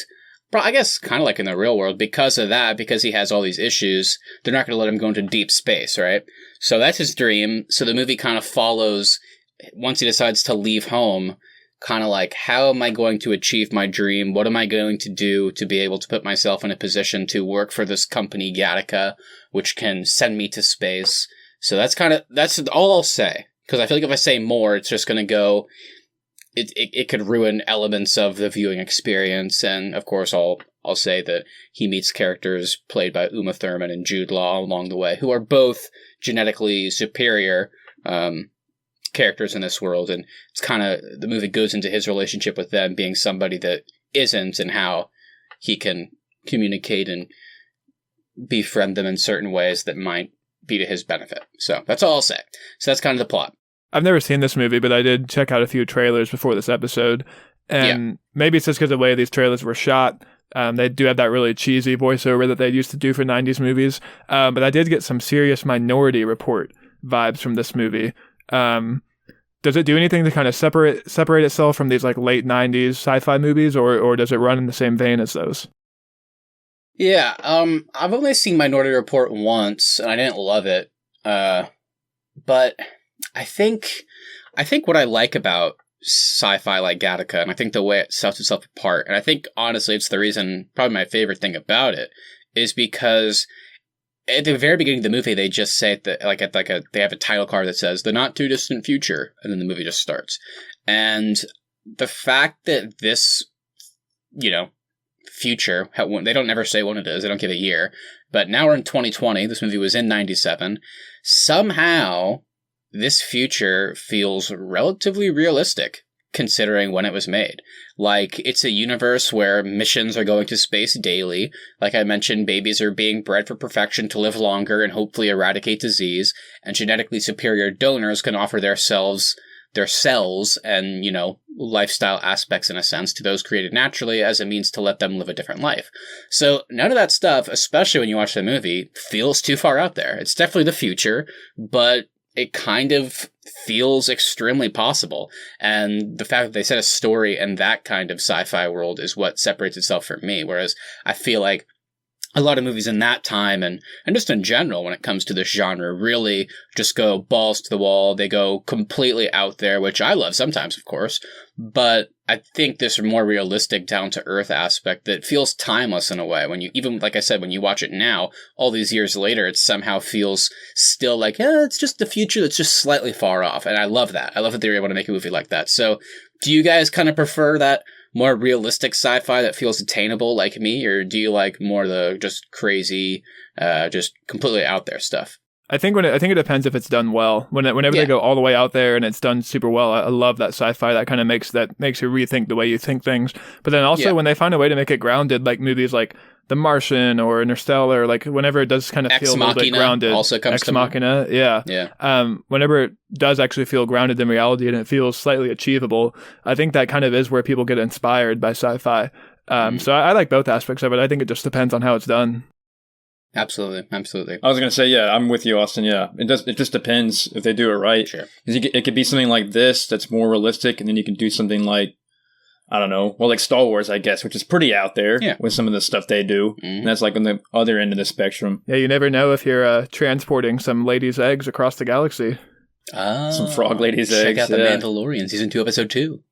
C: I guess kind of like in the real world, because of that, because he has all these issues, they're not going to let him go into deep space, right? So that's his dream. So the movie kind of follows, once he decides to leave home, kind of like, how am I going to achieve my dream? What am I going to do to be able to put myself in a position to work for this company, Gattaca, which can send me to space? So that's all I'll say. Because I feel like if I say more, it's just going to go, it could ruin elements of the viewing experience. And of course, I'll say that he meets characters played by Uma Thurman and Jude Law along the way, who are both genetically superior characters in this world, and it's kind of, the movie goes into his relationship with them being somebody that isn't, and how he can communicate and befriend them in certain ways that might be to his benefit. So that's all I'll say. So that's kind of the plot.
A: I've never seen this movie, but I did check out a few trailers before this episode, and maybe it's just because of the way these trailers were shot. They do have that really cheesy voiceover that they used to do for 90s movies, but I did get some serious Minority Report vibes from this movie. Does it do anything to kind of separate itself from these like late 90s sci-fi movies, or does it run in the same vein as those?
C: Yeah, I've only seen Minority Report once, and I didn't love it. But I think what I like about sci-fi like Gattaca, and I think the way it sets itself apart, and I think honestly it's the reason, probably my favorite thing about it, is because at the very beginning of the movie, they just say that, they have a title card that says "the not too distant future," and then the movie just starts. And the fact that this, future, they don't ever say when it is. They don't give a year. But now we're in 2020. This movie was in 97. Somehow, this future feels relatively realistic, considering when it was made. Like, it's a universe where missions are going to space daily. Like I mentioned, babies are being bred for perfection to live longer and hopefully eradicate disease, and genetically superior donors can offer their cells and, lifestyle aspects, in a sense, to those created naturally as a means to let them live a different life. So none of that stuff, especially when you watch the movie, feels too far out there. It's definitely the future, but it kind of feels extremely possible. And the fact that they set a story in that kind of sci-fi world is what separates itself from me. Whereas I feel like a lot of movies in that time, and just in general when it comes to this genre, really just go balls to the wall. They go completely out there, which I love sometimes, of course. But I think this more realistic, down-to-earth aspect that feels timeless in a way. When you, even like I said, when you watch it now, all these years later, it somehow feels still like, it's just the future that's just slightly far off. And I love that. I love that they were able to make a movie like that. So do you guys kind of prefer that more realistic sci-fi that feels attainable like me, or do you like more the just crazy, just completely out there stuff?
A: I think it depends if it's done well. Whenever they go all the way out there and it's done super well, I love that sci-fi. That kind of makes you rethink the way you think things. But then also when they find a way to make it grounded, like movies like The Martian or Interstellar, like whenever it does kind of feel a little bit grounded.
C: Also comes
A: Ex Machina, yeah. Whenever it does actually feel grounded in reality and it feels slightly achievable, I think that kind of is where people get inspired by sci-fi. So I like both aspects of it. I think it just depends on how it's done.
C: Absolutely.
B: I was going to say, yeah, I'm with you, Austin. Yeah, it just depends if they do it right.
C: Sure.
B: It could be something like this that's more realistic, and then you can do something like, I don't know, well, like Star Wars, I guess, which is pretty out there with some of the stuff they do. Mm-hmm. And that's like on the other end of the spectrum.
A: Yeah, you never know if you're transporting some lady's eggs across the galaxy.
B: Some frog lady's eggs.
C: Check out The Mandalorian, Season 2, Episode 2.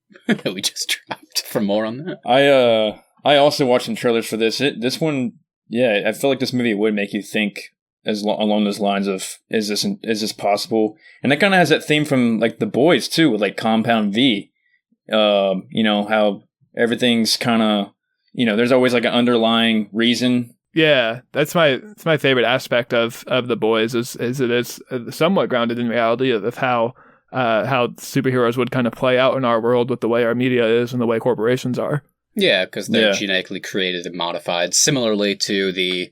C: We just dropped for more on that.
B: I also watched some trailers for this. This one... Yeah, I feel like this movie would make you think along those lines of is this possible? And that kind of has that theme from like The Boys too, with like Compound V. How everything's kind of, there's always like an underlying reason.
A: Yeah, that's my favorite aspect of The Boys is it is somewhat grounded in reality of how superheroes would kind of play out in our world with the way our media is and the way corporations are.
C: Yeah, because they're genetically created and modified, similarly to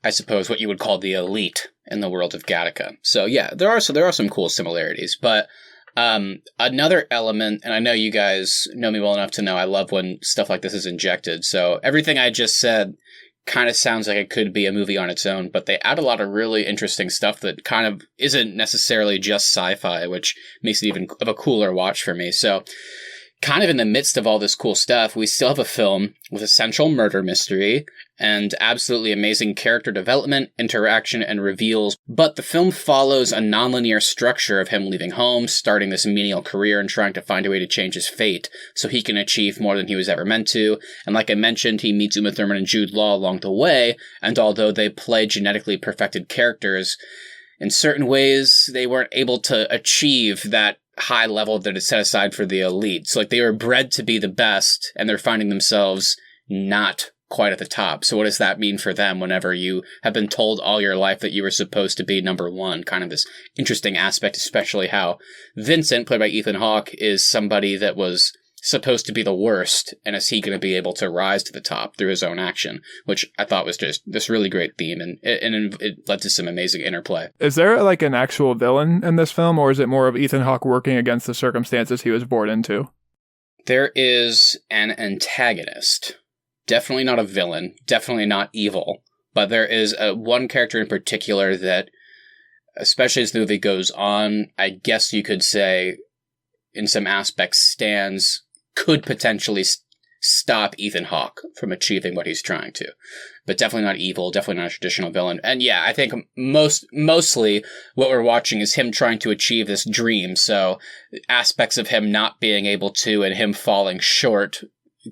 C: I suppose what you would call the elite in the world of Gattaca. So yeah, there are some cool similarities, but another element, and I know you guys know me well enough to know I love when stuff like this is injected. So everything I just said kind of sounds like it could be a movie on its own, but they add a lot of really interesting stuff that kind of isn't necessarily just sci-fi, which makes it even of a cooler watch for me. So kind of in the midst of all this cool stuff, we still have a film with a central murder mystery and absolutely amazing character development, interaction, and reveals. But the film follows a nonlinear structure of him leaving home, starting this menial career, and trying to find a way to change his fate so he can achieve more than he was ever meant to. And like I mentioned, he meets Uma Thurman and Jude Law along the way, and although they play genetically perfected characters, in certain ways, they weren't able to achieve that high level that is set aside for the elite. So like they were bred to be the best, and they're finding themselves not quite at the top. So what does that mean for them whenever you have been told all your life that you were supposed to be number one? Kind of this interesting aspect, especially how Vincent, played by Ethan Hawke, is somebody that was supposed to be the worst, and is he going to be able to rise to the top through his own action, which I thought was just this really great theme, and it led to some amazing interplay.
A: Is there like an actual villain in this film, or is it more of Ethan Hawke working against the circumstances he was born into?
C: There is an antagonist. Definitely not a villain, definitely not evil, but there is one character in particular that, especially as the movie goes on, I guess you could say, in some aspects, could potentially stop Ethan Hawke from achieving what he's trying to. But definitely not evil, definitely not a traditional villain. And yeah, I think mostly what we're watching is him trying to achieve this dream, so aspects of him not being able to and him falling short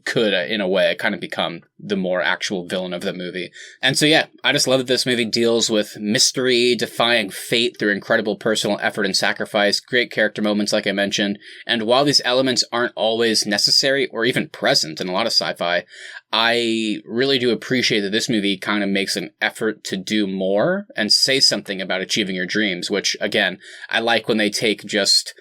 C: could, in a way, kind of become the more actual villain of the movie. And so yeah, I just love that this movie deals with mystery, defying fate through incredible personal effort and sacrifice, great character moments like I mentioned, and while these elements aren't always necessary or even present in a lot of sci-fi, I really do appreciate that this movie kind of makes an effort to do more and say something about achieving your dreams, which, again, I like when they take just...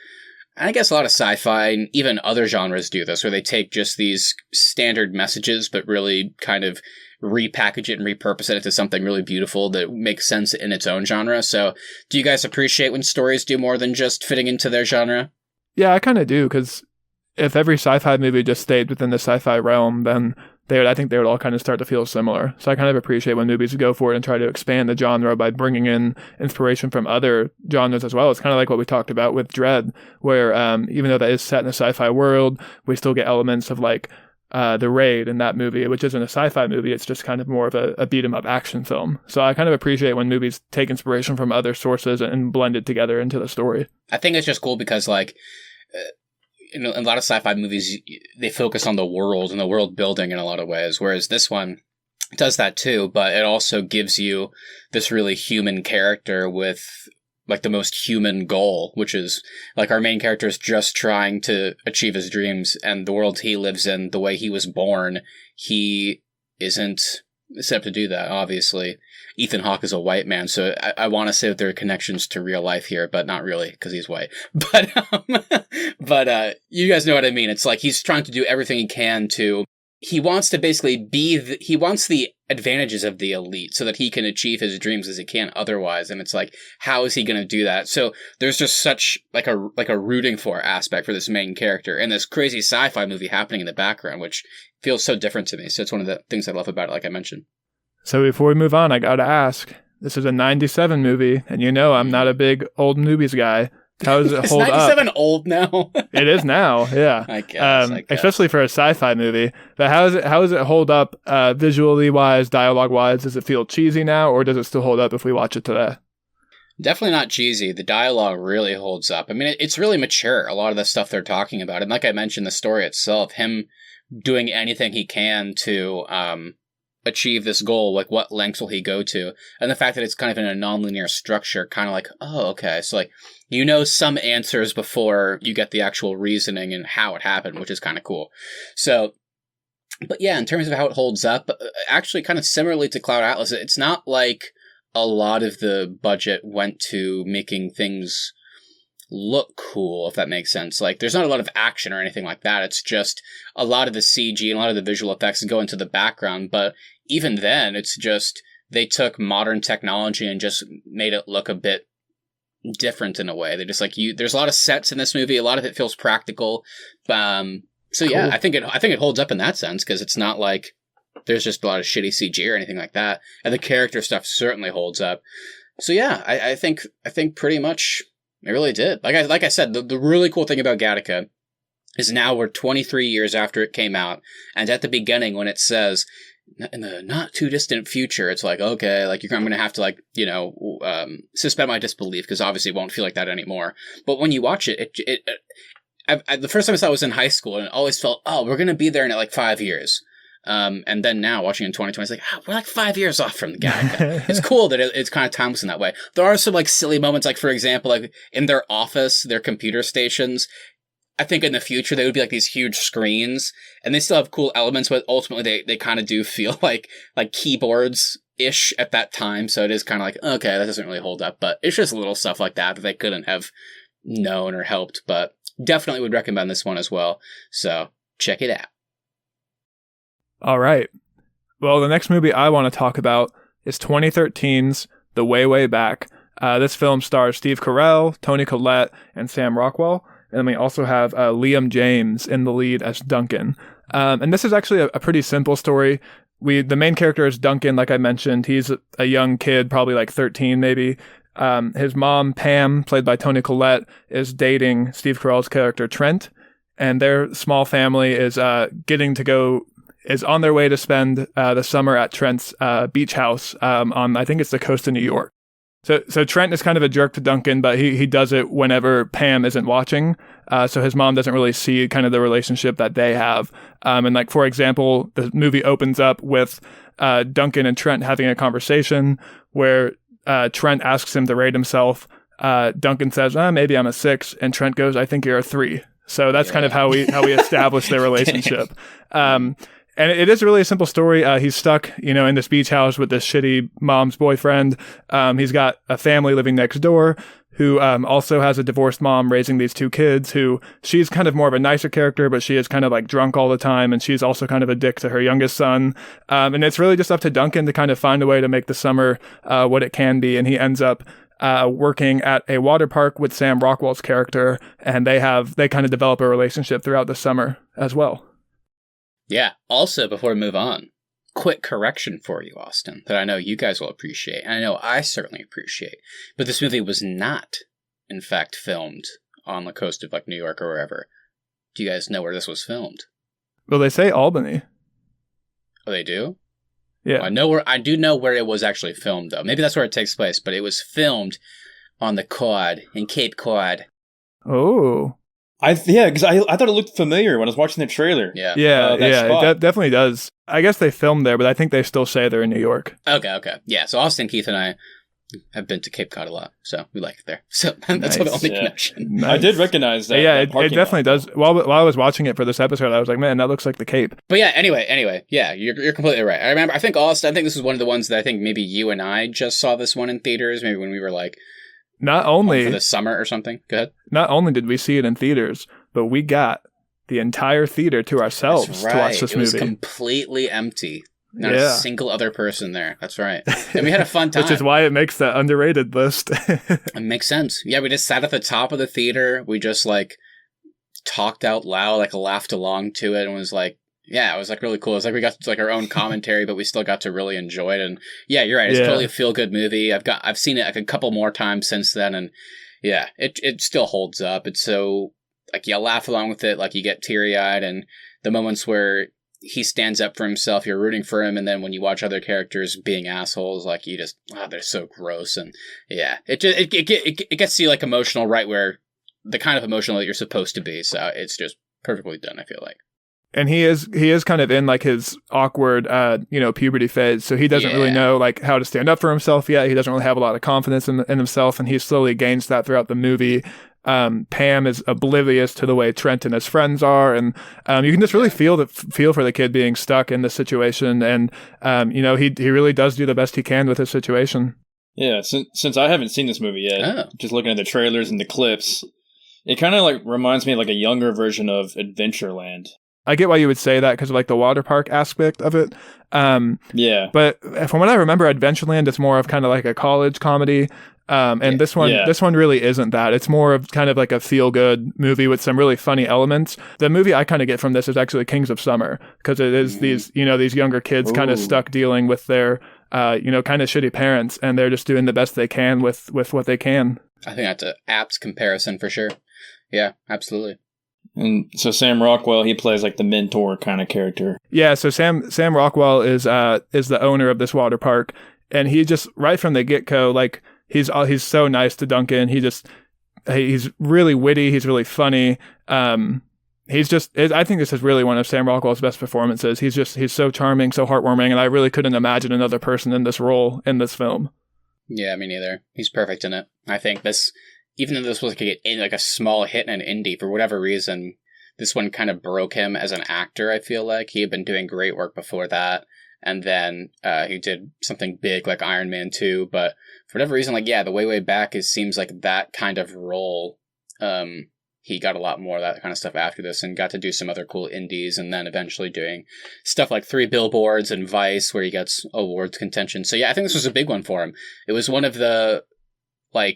C: I guess a lot of sci-fi and even other genres do this, where they take just these standard messages, but really kind of repackage it and repurpose it into something really beautiful that makes sense in its own genre. So do you guys appreciate when stories do more than just fitting into their genre?
A: Yeah, I kind of do, because if every sci-fi movie just stayed within the sci-fi realm, then I think they would all kind of start to feel similar. So I kind of appreciate when movies go for it and try to expand the genre by bringing in inspiration from other genres as well. It's kind of like what we talked about with Dredd, where even though that is set in a sci-fi world, we still get elements of like The Raid in that movie, which isn't a sci-fi movie. It's just kind of more of a beat-em-up action film. So I kind of appreciate when movies take inspiration from other sources and blend it together into the story.
C: I think it's just cool because like... in a lot of sci-fi movies, they focus on the world and the world building in a lot of ways, whereas this one does that too, but it also gives you this really human character with like the most human goal, which is like our main character is just trying to achieve his dreams, and the world he lives in, the way he was born, he isn't set up to do that, obviously. Ethan Hawke is a white man, so I want to say that there are connections to real life here, but not really, because he's white. But you guys know what I mean. It's like he's trying to do everything he can to... He wants to basically he wants the advantages of the elite so that he can achieve his dreams as he can otherwise. And it's like, how is he going to do that? So there's just such like a rooting for aspect for this main character and this crazy sci-fi movie happening in the background, which feels so different to me. So it's one of the things I love about it, like I mentioned.
A: So before we move on, I gotta ask, this is a 97 movie, and you know I'm not a big old movies guy. How does it hold up?
C: Is 97 old now?
A: It is now, yeah.
C: I guess.
A: Especially for a sci-fi movie. But how does it hold up visually wise, dialogue wise? Does it feel cheesy now, or does it still hold up if we watch it today?
C: Definitely not cheesy. The dialogue really holds up. I mean, it's really mature, a lot of the stuff they're talking about. And like I mentioned, the story itself, him doing anything he can to achieve this goal? Like, what lengths will he go to? And the fact that it's kind of in a non-linear structure, kind of like, oh, okay. So, like, you know some answers before you get the actual reasoning and how it happened, which is kind of cool. So, but yeah, in terms of how it holds up, actually kind of similarly to Cloud Atlas, it's not like a lot of the budget went to making things look cool, if that makes sense. Like, there's not a lot of action or anything like that. It's just a lot of the CG and a lot of the visual effects go into the background. But even then, it's just they took modern technology and just made it look a bit different in a way. They just like there's a lot of sets in this movie. A lot of it feels practical. So cool. Yeah, I think it holds up in that sense, because it's not like there's just a lot of shitty CG or anything like that. And the character stuff certainly holds up. So yeah, I think pretty much it really did. Like I said, the really cool thing about Gattaca is now we're 23 years after it came out, and at the beginning when it says in the not too distant future, it's like, okay, like I'm going to have to like, suspend my disbelief, because obviously it won't feel like that anymore. But when you watch it, the first time I saw it was in high school, and it always felt, oh, we're going to be there in like 5 years. And then now watching in 2020, it's like, we're like 5 years off from the Gattaca. It's cool that it's kind of timeless in that way. There are some like silly moments, like for example, like in their office, their computer stations. I think in the future they would be like these huge screens, and they still have cool elements, but ultimately they kind of do feel like keyboards ish at that time. So it is kind of like, okay, that doesn't really hold up, but it's just little stuff like that they couldn't have known or helped. But definitely would recommend this one as well. So check it out.
A: All right. Well, the next movie I want to talk about is 2013's The Way, Way Back. This film stars Steve Carell, Toni Collette, and Sam Rockwell. And we also have Liam James in the lead as Duncan. And this is actually a pretty simple story. The main character is Duncan, like I mentioned. He's a young kid, probably like 13 maybe. His mom, Pam, played by Toni Collette, is dating Steve Carell's character, Trent. And their small family is on their way to spend the summer at Trent's beach house on, I think it's the coast of New York. So Trent is kind of a jerk to Duncan, but he does it whenever Pam isn't watching. So his mom doesn't really see kind of the relationship that they have. And like, for example, the movie opens up with Duncan and Trent having a conversation where Trent asks him to rate himself. Duncan says, maybe I'm a 6. And Trent goes, I think you're a 3. So that's kind of how we establish their relationship. And it is really a simple story. He's stuck, in this beach house with this shitty mom's boyfriend. He's got a family living next door who also has a divorced mom raising these 2 kids who she's kind of more of a nicer character, but she is kind of like drunk all the time. And she's also kind of a dick to her youngest son. And it's really just up to Duncan to kind of find a way to make the summer what it can be. And he ends up working at a water park with Sam Rockwell's character. And they kind of develop a relationship throughout the summer as well.
C: Yeah. Also, before we move on, quick correction for you, Austin, that I know you guys will appreciate, and I know I certainly appreciate. But this movie was not, in fact, filmed on the coast of like New York or wherever. Do you guys know where this was filmed?
A: Well, they say Albany.
C: Oh, they do?
A: Yeah.
C: Well, I do know where it was actually filmed, though. Maybe that's where it takes place, but it was filmed on the Cod, in Cape Cod.
A: Oh.
D: Because I thought it looked familiar when I was watching the trailer.
C: Yeah.
A: It definitely does. I guess they filmed there, but I think they still say they're in New York.
C: Okay. Yeah, so Austin, Keith, and I have been to Cape Cod a lot, so we like it there. So that's the only connection.
D: Nice. I did recognize that.
A: Yeah, it definitely does. While I was watching it for this episode, I was like, man, that looks like the Cape.
C: But yeah, anyway, yeah, you're completely right. I think this was one of the ones that I think maybe you and I just saw this one in theaters, maybe when we were like,
A: not only
C: for the summer or something. Go ahead.
A: Not only did we see it in theaters, but we got the entire theater to ourselves to watch this movie. It was
C: completely empty. Not a single other person there. That's right. And we had a fun time.
A: Which is why it makes that underrated list.
C: It makes sense. Yeah, we just sat at the top of the theater. We just like talked out loud, like laughed along to it, and was like, yeah, it was like really cool. It was like we got like our own commentary, but we still got to really enjoy it. And yeah, you're right. It's totally a feel good movie. I've seen it like a couple more times since then, and yeah, it still holds up. It's so like you laugh along with it, like you get teary eyed, and the moments where he stands up for himself, you're rooting for him, and then when you watch other characters being assholes, like you just they're so gross, and yeah, it gets you like emotional right where the kind of emotional that you're supposed to be. So it's just perfectly done, I feel like.
A: And he is kind of in like his awkward, puberty phase. So he doesn't really know like how to stand up for himself yet. He doesn't really have a lot of confidence in himself, and he slowly gains that throughout the movie. Pam is oblivious to the way Trent and his friends are, and you can just really feel for the kid being stuck in this situation. And he really does do the best he can with his situation.
D: Yeah, since I haven't seen this movie yet, just looking at the trailers and the clips, it kind of like reminds me of like a younger version of Adventureland.
A: I get why you would say that because of like the water park aspect of it. But from what I remember, Adventureland is more of kind of like a college comedy. This one really isn't that. It's more of kind of like a feel-good movie with some really funny elements. The movie I kind of get from this is actually Kings of Summer, because it is these younger kids kind of stuck dealing with their, kind of shitty parents, and they're just doing the best they can with what they can. I
C: think that's an apt comparison for sure. Yeah, absolutely.
D: And so Sam Rockwell, he plays like the mentor kind of character.
A: Yeah, so Sam Rockwell is the owner of this water park, and he just right from the get-go, like he's so nice to Duncan. He's really witty. He's really funny. I think this is really one of Sam Rockwell's best performances. He's so charming, so heartwarming, and I really couldn't imagine another person in this role in this film.
C: Yeah, me neither. He's perfect in it. I think this, even though this was like a small hit in an indie, for whatever reason, this one kind of broke him as an actor, I feel like. He had been doing great work before that, and then he did something big like Iron Man 2, but for whatever reason, the way back, it seems like that kind of role, he got a lot more of that kind of stuff after this and got to do some other cool indies, and then eventually doing stuff like 3 Billboards and Vice, where he gets awards contention. So yeah, I think this was a big one for him. It was one of the, I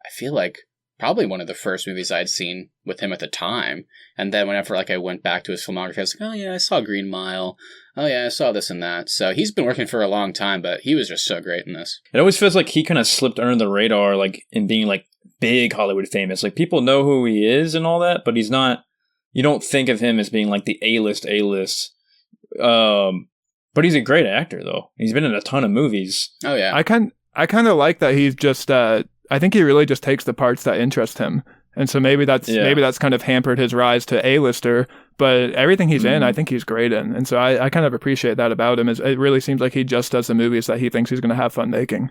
C: feel like probably one of the first movies I'd seen with him at the time. And then whenever I went back to his filmography, I was like, oh yeah, I saw Green Mile. Oh yeah, I saw this and that. So he's been working for a long time, but he was just so great in this.
D: It always feels like he kind of slipped under the radar, in being big Hollywood famous. People know who he is and all that, but he's not. You don't think of him as being the A-list. But he's a great actor though. He's been in a ton of movies.
C: Oh yeah.
A: I kind of like that he's just. I think he really just takes the parts that interest him. And so maybe that's kind of hampered his rise to A-lister, but everything he's in, I think he's great in. And so I kind of appreciate that about him. It really seems like he just does the movies that he thinks he's going to have fun making.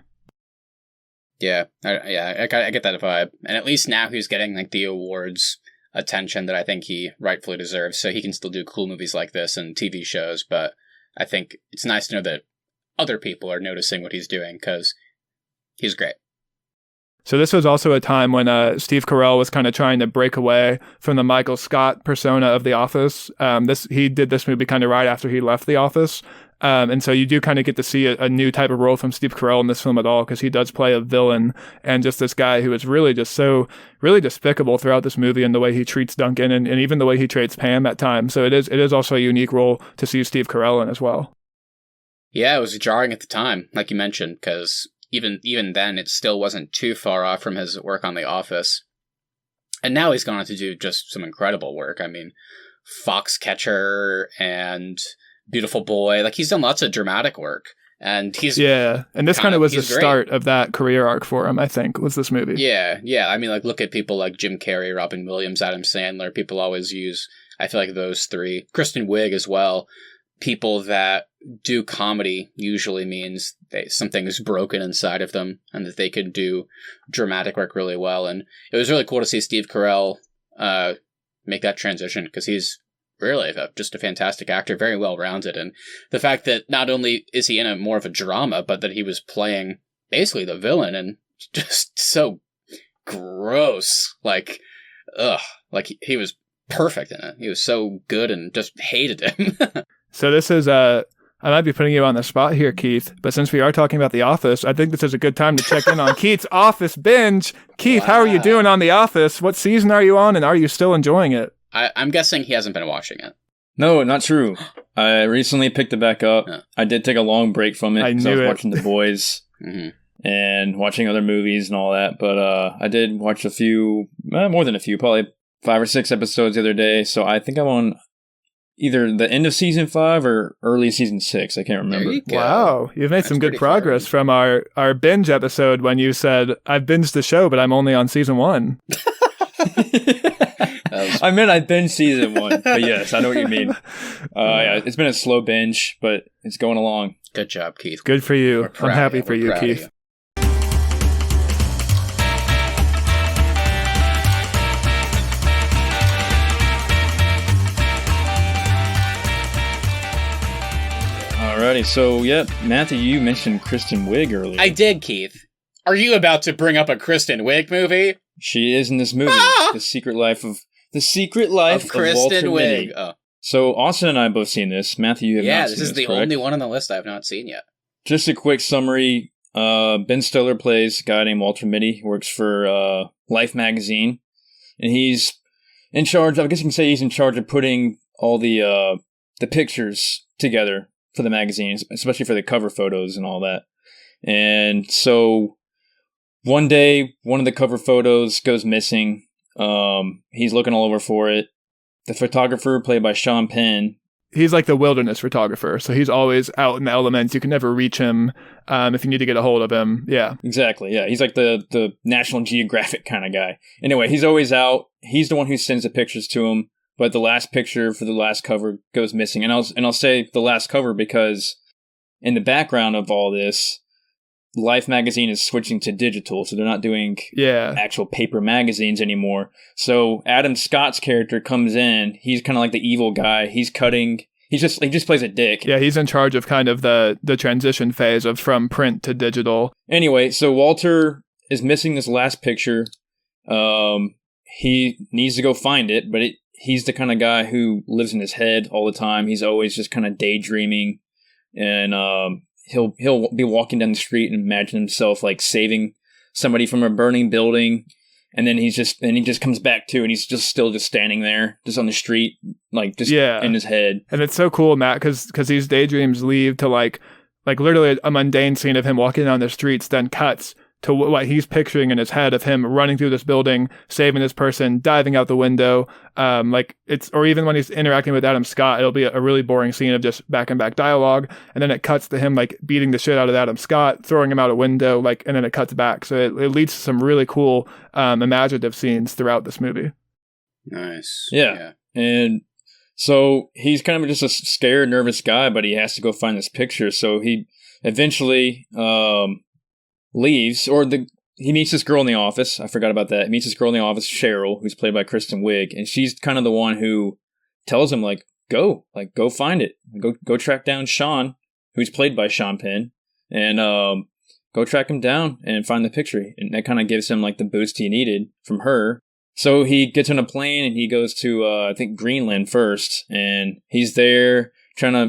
C: Yeah, I get that vibe. And at least now he's getting the awards attention that I think he rightfully deserves, so he can still do cool movies like this and TV shows. But I think it's nice to know that other people are noticing what he's doing, because he's great.
A: So this was also a time when Steve Carell was kind of trying to break away from the Michael Scott persona of The Office. He did this movie kind of right after he left The Office. And so you do kind of get to see a new type of role from Steve Carell in this film at all, because he does play a villain and just this guy who is really just so really despicable throughout this movie, and the way he treats Duncan and even the way he treats Pam at times. So it is also a unique role to see Steve Carell in as well.
C: Yeah, it was jarring at the time, like you mentioned, because even then, it still wasn't too far off from his work on The Office. And now he's gone on to do just some incredible work. I mean, Foxcatcher and Beautiful Boy. He's done lots of dramatic work. And he's... Yeah, and this kind of was the start of that career arc for him, I think, was this movie. Yeah. I mean, look at people like Jim Carrey, Robin Williams, Adam Sandler. People always use, I feel like, those three. Kristen Wiig as well. People that do comedy usually means something is broken inside of them, and that they can do dramatic work really well. And it was really cool to see Steve Carell make that transition, because he's really just a fantastic actor, very well rounded. And the fact that not only is he in a more of a drama, but that he was playing basically the villain, and just so gross, he was perfect in it. He was so good, and just hated him.
A: So this is, I might be putting you on the spot here, Keith, but since we are talking about The Office, I think this is a good time to check in on Keith's Office binge. Keith, How are you doing on The Office? What season are you on, and are you still enjoying it?
C: I'm guessing he hasn't been watching it.
D: No, not true. I recently picked it back up. Yeah. I did take a long break from it because I was watching The Boys and watching other movies and all that, but I did watch a few, more than a few, probably 5 or 6 episodes the other day, so I think I'm on either the end of season 5 or early season 6. I can't remember.
A: Wow, you've made some good progress from our binge episode when you said, I've binged the show, but I'm only on season 1.
D: I meant I binged season 1, but yes, I know what you mean. Yeah, it's been a slow binge, but it's going along.
C: Good job, Keith.
A: Good for you. I'm happy for you, Keith.
D: Alrighty, so Matthew, you mentioned Kristen Wiig earlier.
C: I did, Keith. Are you about to bring up a Kristen Wiig movie?
D: She is in this movie, The Secret Life of Kristen
C: Walter
D: Wiig.
C: Oh.
D: So Austin and I have both seen this. Matthew, you have not seen this.
C: Yeah, this is the only one on the list I've not seen yet.
D: Just a quick summary. Ben Stiller plays a guy named Walter Mitty. He works for Life magazine, and he's in charge. I guess you can say he's in charge of putting all the pictures together for the magazine, especially for the cover photos and all that. And so one day, one of the cover photos goes missing. He's looking all over for it. The photographer, played by Sean Penn.
A: He's like the wilderness photographer, so he's always out in the elements. You can never reach him if you need to get a hold of him. Yeah.
D: Exactly, yeah. He's like the National Geographic kind of guy. Anyway, he's always out. He's the one who sends the pictures to him. But the last picture for the last cover goes missing. And I'll say the last cover because in the background of all this, Life magazine is switching to digital, so they're not doing actual paper magazines anymore. So Adam Scott's character comes in. He's kind of like the evil guy. He just plays a dick.
A: Yeah, he's in charge of kind of the transition phase of from print to digital.
D: Anyway, so Walter is missing this last picture. He needs to go find it, but he's the kind of guy who lives in his head all the time. He's always just kind of daydreaming, and he'll be walking down the street and imagine himself like saving somebody from a burning building, and then he just comes back to, and he's just still standing there, just on the street, like just in his head.
A: And it's so cool, Matt, because these daydreams lead to like literally a mundane scene of him walking down the streets, then cuts to what he's picturing in his head of him running through this building, saving this person, diving out the window. Or even when he's interacting with Adam Scott, it'll be a really boring scene of just back and back dialogue. And then it cuts to him like beating the shit out of Adam Scott, throwing him out a window, and then it cuts back. So it leads to some really cool, imaginative scenes throughout this movie.
C: Nice.
D: Yeah. And so he's kind of just a scared, nervous guy, but he has to go find this picture. So he eventually, leaves, or he meets this girl in the office. I forgot about that. He meets this girl in the office, Cheryl, who's played by Kristen Wiig, and she's kind of the one who tells him go find it, go track down Sean, who's played by Sean Penn, and go track him down and find the picture. And that kind of gives him like the boost he needed from her. So he gets on a plane and he goes to I think Greenland first, and he's there.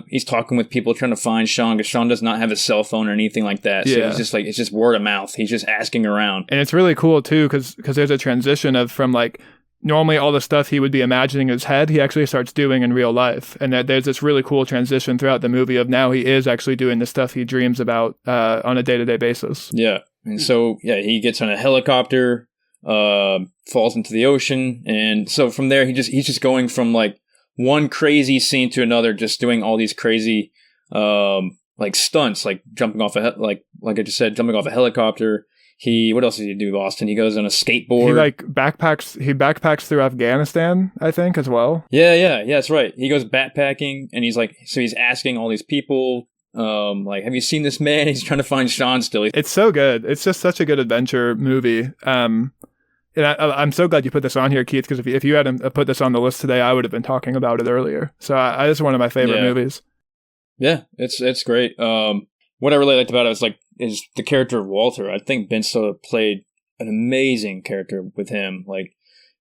D: He's talking with people, trying to find Sean, because Sean does not have a cell phone or anything like that. So he's just it's just word of mouth. He's just asking around.
A: And it's really cool too, because there's a transition from normally all the stuff he would be imagining in his head, he actually starts doing in real life. And that there's this really cool transition throughout the movie of now he is actually doing the stuff he dreams about on a day-to-day basis.
D: Yeah. And so, he gets on a helicopter, falls into the ocean. And so from there, he's just going from one crazy scene to another, just doing all these crazy stunts, like jumping off like I just said, jumping off a helicopter. What else did he do, Austin? He goes on a skateboard.
A: He backpacks through Afghanistan, I think, as well.
D: Yeah, that's right. He goes backpacking, and he's he's asking all these people, have you seen this man? He's trying to find Sean still.
A: It's so good. It's just such a good adventure movie. And I'm so glad you put this on here, Keith, because if you hadn't put this on the list today, I would have been talking about it earlier. So this is one of my favorite movies.
D: Yeah, it's great. What I really liked about it is the character of Walter. I think Ben Stiller played an amazing character with him.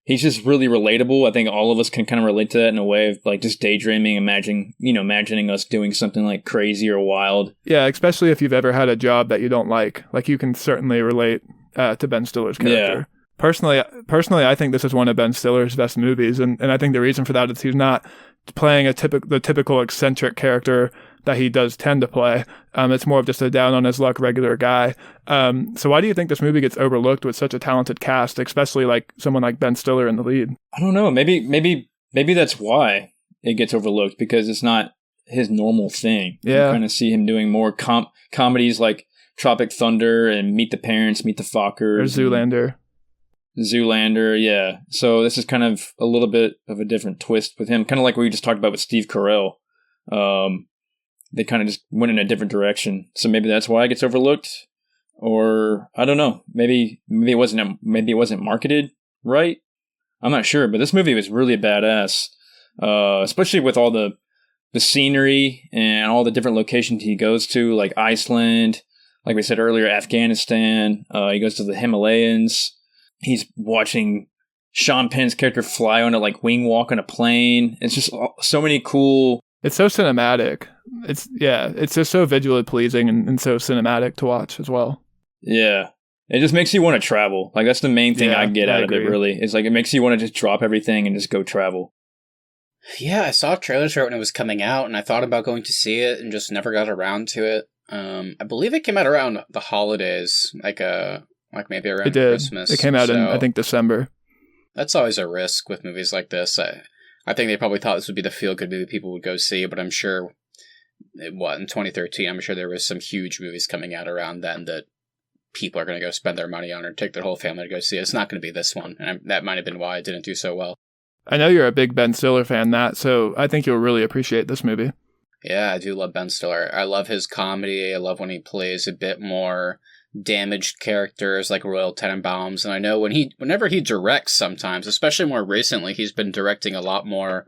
D: He's just really relatable. I think all of us can kind of relate to that in a way of just daydreaming, imagining us doing something crazy or wild.
A: Yeah, especially if you've ever had a job that you don't like. You can certainly relate to Ben Stiller's character. Yeah. Personally, I think this is one of Ben Stiller's best movies, and I think the reason for that is he's not playing the typical eccentric character that he does tend to play. It's more of just a down on his luck regular guy. So why do you think this movie gets overlooked with such a talented cast, especially someone like Ben Stiller in the lead?
D: I don't know. Maybe that's why it gets overlooked, because it's not his normal thing.
A: Yeah,
D: you kind of see him doing more comedies like Tropic Thunder and Meet the Parents, Meet the Fockers,
A: or Zoolander.
D: Zoolander, yeah. So this is kind of a little bit of a different twist with him, kind of like what we just talked about with Steve Carell. They kind of just went in a different direction, so maybe that's why it gets overlooked, or I don't know. Maybe it wasn't marketed right. I'm not sure, but this movie was really badass, especially with all the scenery and all the different locations he goes to, like Iceland, like we said earlier, Afghanistan. He goes to the Himalayas. He's watching Sean Penn's character fly on a wing walk on a plane. It's just so many cool.
A: It's so cinematic. It's just so visually pleasing and so cinematic to watch as well.
D: Yeah. It just makes you want to travel. That's the main thing I get out of it, really. It's it makes you want to just drop everything and just go travel.
C: Yeah, I saw trailers for it when it was coming out, and I thought about going to see it and just never got around to it. I believe it came out around the holidays, maybe around Christmas.
A: It came out in, I think, December.
C: That's always a risk with movies like this. I think they probably thought this would be the feel-good movie people would go see, but I'm sure, in 2013, I'm sure there was some huge movies coming out around then that people are going to go spend their money on or take their whole family to go see. It's not going to be this one, and that might have been why it didn't do so well.
A: I know you're a big Ben Stiller fan, Matt, so I think you'll really appreciate this movie.
C: Yeah, I do love Ben Stiller. I love his comedy. I love when he plays a bit more damaged characters like Royal Tenenbaums. And I know whenever he directs sometimes, especially more recently, he's been directing a lot more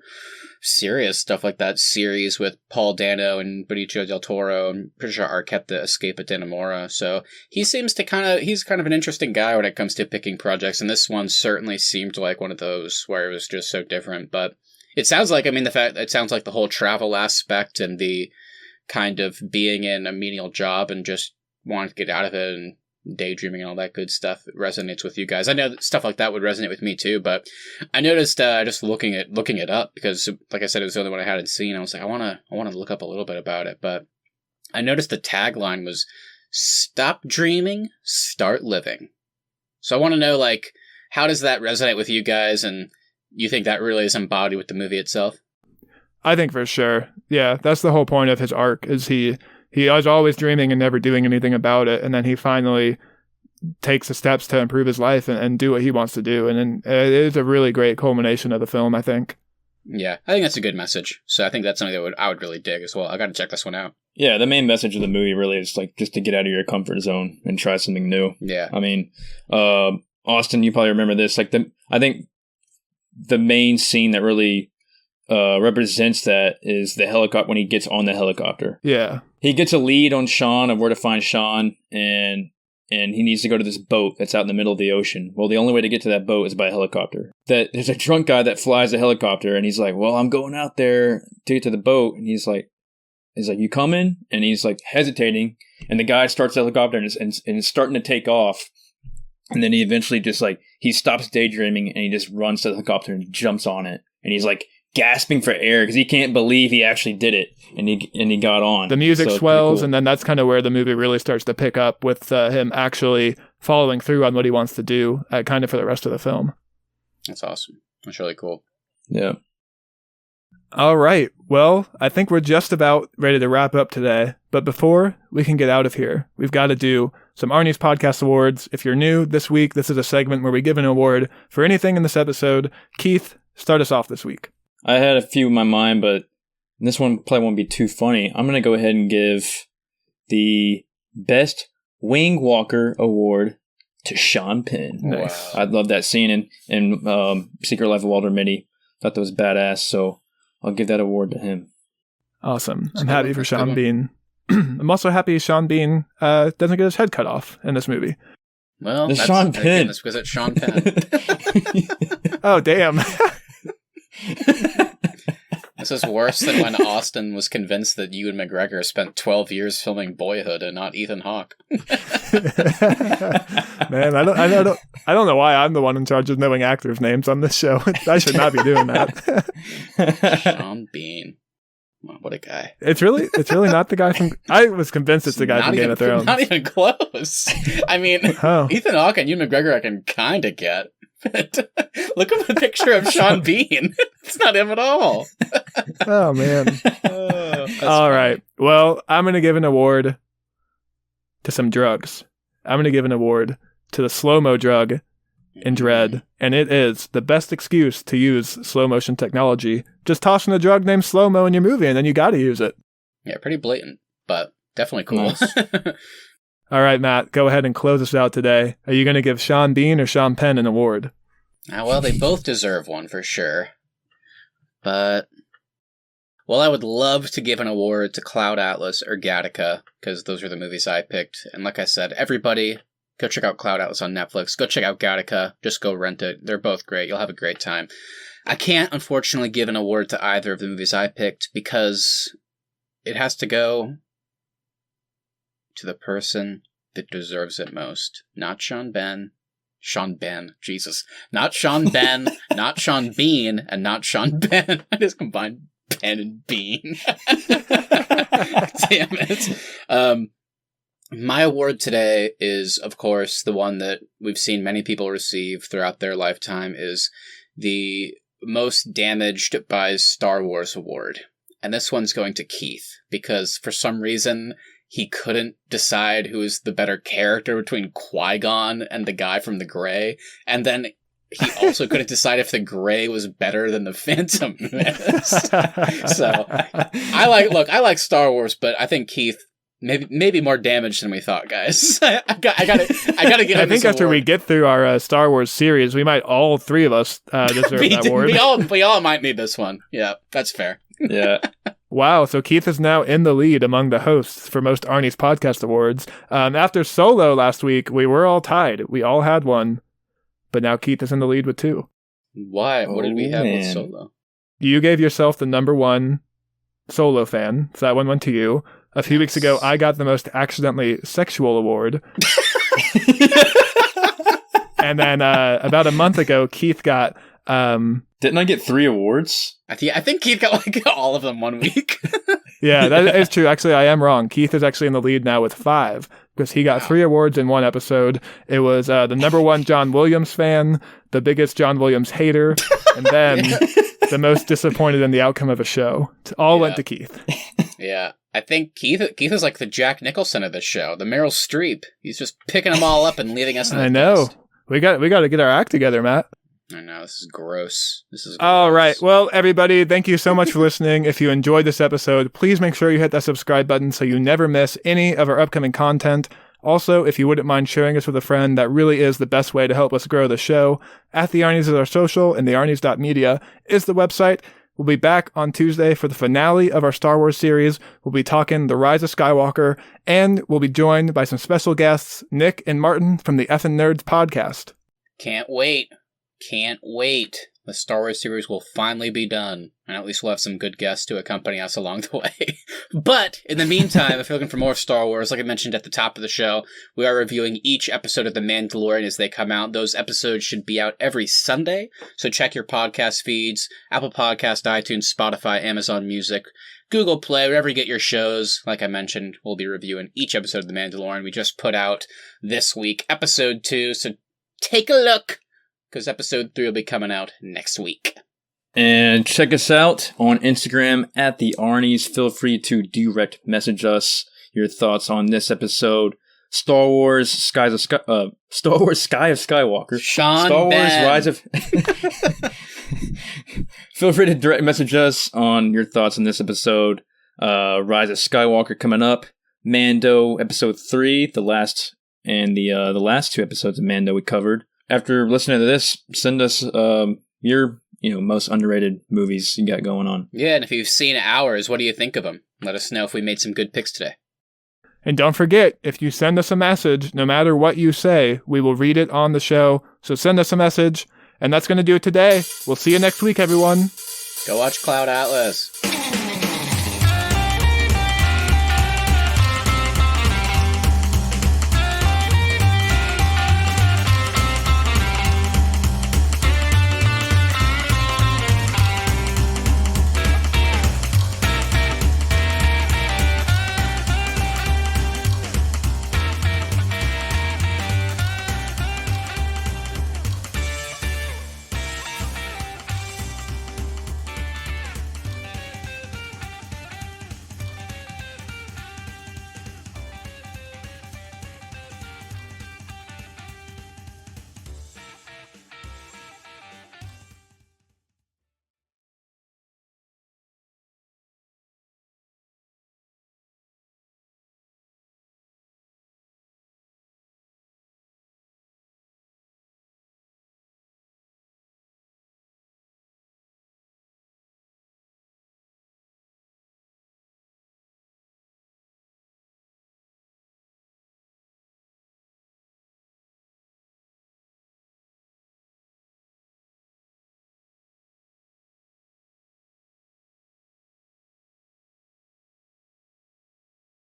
C: serious stuff like that series with Paul Dano and Benicio del Toro and Patricia Arquette, The Escape at Dannemora. So he seems to he's kind of an interesting guy when it comes to picking projects. And this one certainly seemed like one of those where it was just so different. But it sounds like, it sounds like the whole travel aspect and the kind of being in a menial job and just wanting to get out of it and daydreaming and all that good stuff resonates with you guys. I know that stuff like that would resonate with me too, but I noticed just looking it up, because like I said, it was the only one I hadn't seen. I was like, I want to look up a little bit about it, but I noticed the tagline was "Stop dreaming, start living." So I want to know, how does that resonate with you guys, and you think that really is embodied with the movie itself?
A: I think for sure. Yeah, that's the whole point of his arc, is he was always dreaming and never doing anything about it, and then he finally takes the steps to improve his life and do what he wants to do, and it is a really great culmination of the film, I think.
C: Yeah, I think that's a good message. So I think that's something that I would really dig as well. I got to check this one out.
D: Yeah, the main message of the movie really is just to get out of your comfort zone and try something new.
C: Yeah.
D: I mean, Austin, you probably remember this. I think the main scene that really represents that is the helicopter, when he gets on the helicopter.
A: Yeah.
D: He gets a lead on Sean of where to find Sean, and he needs to go to this boat that's out in the middle of the ocean. Well, the only way to get to that boat is by helicopter. There's a drunk guy that flies a helicopter, and he's like, well, I'm going out there to get to the boat. And he's like, you coming? And he's hesitating, and the guy starts the helicopter and is starting to take off. And then he eventually just he stops daydreaming, and he just runs to the helicopter and jumps on it. And he's gasping for air because he can't believe he actually did it, and he got on.
A: The music swells, cool. And then that's kind of where the movie really starts to pick up with him actually following through on what he wants to do, kind of for the rest of the film.
C: That's awesome. That's really cool.
D: Yeah.
A: All right. Well, I think we're just about ready to wrap up today, but before we can get out of here, we've got to do some Arnies Podcast Awards. If you're new this week, this is a segment where we give an award for anything in this episode. Keith, start us off this week.
D: I had a few in my mind, but this one probably won't be too funny. I'm going to go ahead and give the Best Wing Walker Award to Sean Penn.
A: Nice.
D: I love that scene in Secret Life of Walter Mitty. Thought that was badass, so I'll give that award to him.
A: Awesome. I'm happy for Sean Bean. I'm also happy Sean Bean doesn't get his head cut off in this movie.
C: Well,
D: that's Sean Penn.
C: That's because it's Sean Penn.
A: Oh, damn.
C: This is worse than when Austin was convinced that Ewan McGregor spent 12 years filming Boyhood and not Ethan Hawke.
A: Man, I don't know why I'm the one in charge of knowing actors' names on this show. I should not be doing that.
C: Sean Bean. Wow, what a guy.
A: It's really not the guy from... I was convinced it's the guy from Game of Thrones.
C: Not even close. I mean, Ethan Hawke and Ewan McGregor I can kind of get. But look at the picture of Sean Bean. It's not him at all.
A: Oh, man. All right. Well, I'm going to give an award to some drugs. I'm going to give an award to the slow-mo drug, in Dredd, and it is the best excuse to use slow motion technology. Just toss in a drug named slow-mo in your movie, and then you gotta use it.
C: Yeah, pretty blatant, but definitely cool.
D: Nice.
A: All right, Matt, go ahead and close us out today. Are you going to give Sean Bean or Sean Penn an award?
C: Well, they both deserve one for sure. But, well, I would love to give an award to Cloud Atlas or Gattaca, because those are the movies I picked. And like I said, everybody, go check out Cloud Atlas on Netflix. Go check out Gattaca. Just go rent it. They're both great. You'll have a great time. I can't, unfortunately, give an award to either of the movies I picked, because it has to go to the person that deserves it most. Not Sean Ben. Jesus. Not Sean Ben, not Sean Bean, and not Sean Ben. I just combined Ben and Bean. Damn it. My award today is, of course, the one that we've seen many people receive throughout their lifetime, is the Most Damaged by Star Wars award. And this one's going to Keith, because for some reason he couldn't decide who was the better character between Qui-Gon and the guy from The Grey, and then he also couldn't decide if The Grey was better than the Phantom Menace. So I like Star Wars, but I think Keith maybe more damaged than we thought, guys. I gotta get.
A: I think after we get through our Star Wars series, we might all three of us deserve that award.
C: We all might need this one. Yeah, that's fair.
D: Yeah.
A: Wow, so Keith is now in the lead among the hosts for most Arnies podcast awards. After Solo last week, we were all tied. We all had one, but now Keith is in the lead with 2.
C: Why? What did we have with Solo?
A: You gave yourself the number 1 Solo fan, so that one went to you. A few weeks ago, I got the most accidentally sexual award. And then about a month ago, Keith got...
D: Didn't I get 3 awards?
C: I think Keith got all of them one week.
A: Yeah, that is true. Actually, I am wrong. Keith is actually in the lead now with 5, because he got 3 awards in one episode. It was the number 1 John Williams fan, the biggest John Williams hater, and then the most disappointed in the outcome of a show. It all went to Keith.
C: Yeah. I think Keith is like the Jack Nicholson of the show, the Meryl Streep. He's just picking them all up and leaving us in the dust.
A: We got to get our act together, Matt.
C: I know, this is gross.
A: All right. Well, everybody, thank you so much for listening. If you enjoyed this episode, please make sure you hit that subscribe button so you never miss any of our upcoming content. Also, if you wouldn't mind sharing us with a friend, that really is the best way to help us grow the show. At the Arnies is our social, and the Arnies.media is the website. We'll be back on Tuesday for the finale of our Star Wars series. We'll be talking The Rise of Skywalker, and we'll be joined by some special guests, Nick and Martin from the Effin' Nerds podcast.
C: Can't wait. The Star Wars series will finally be done, and at least we'll have some good guests to accompany us along the way. But in the meantime, if you're looking for more Star Wars, like I mentioned at the top of the show, we are reviewing each episode of The Mandalorian as they come out. Those episodes should be out every Sunday, so check your podcast feeds, Apple Podcast, iTunes, Spotify, Amazon Music, Google Play, wherever you get your shows. Like I mentioned, we'll be reviewing each episode of The Mandalorian. We just put out this week episode 2, so take a look, because episode 3 will be coming out next week.
D: And check us out on Instagram at the Arnies. Feel free to direct message us your thoughts on this episode. Star Wars Sky of Skywalker.
C: Sean
D: Star Wars
C: Ben.
D: Rise of. Feel free to direct message us on your thoughts on this episode. Rise of Skywalker coming up. Mando episode 3, the last 2 episodes of Mando we covered. After listening to this, send us your most underrated movies you got going on.
C: Yeah, and if you've seen ours, what do you think of them? Let us know if we made some good picks today.
A: And don't forget, if you send us a message, no matter what you say, we will read it on the show. So send us a message. And that's going to do it today. We'll see you next week, everyone.
C: Go watch Cloud Atlas.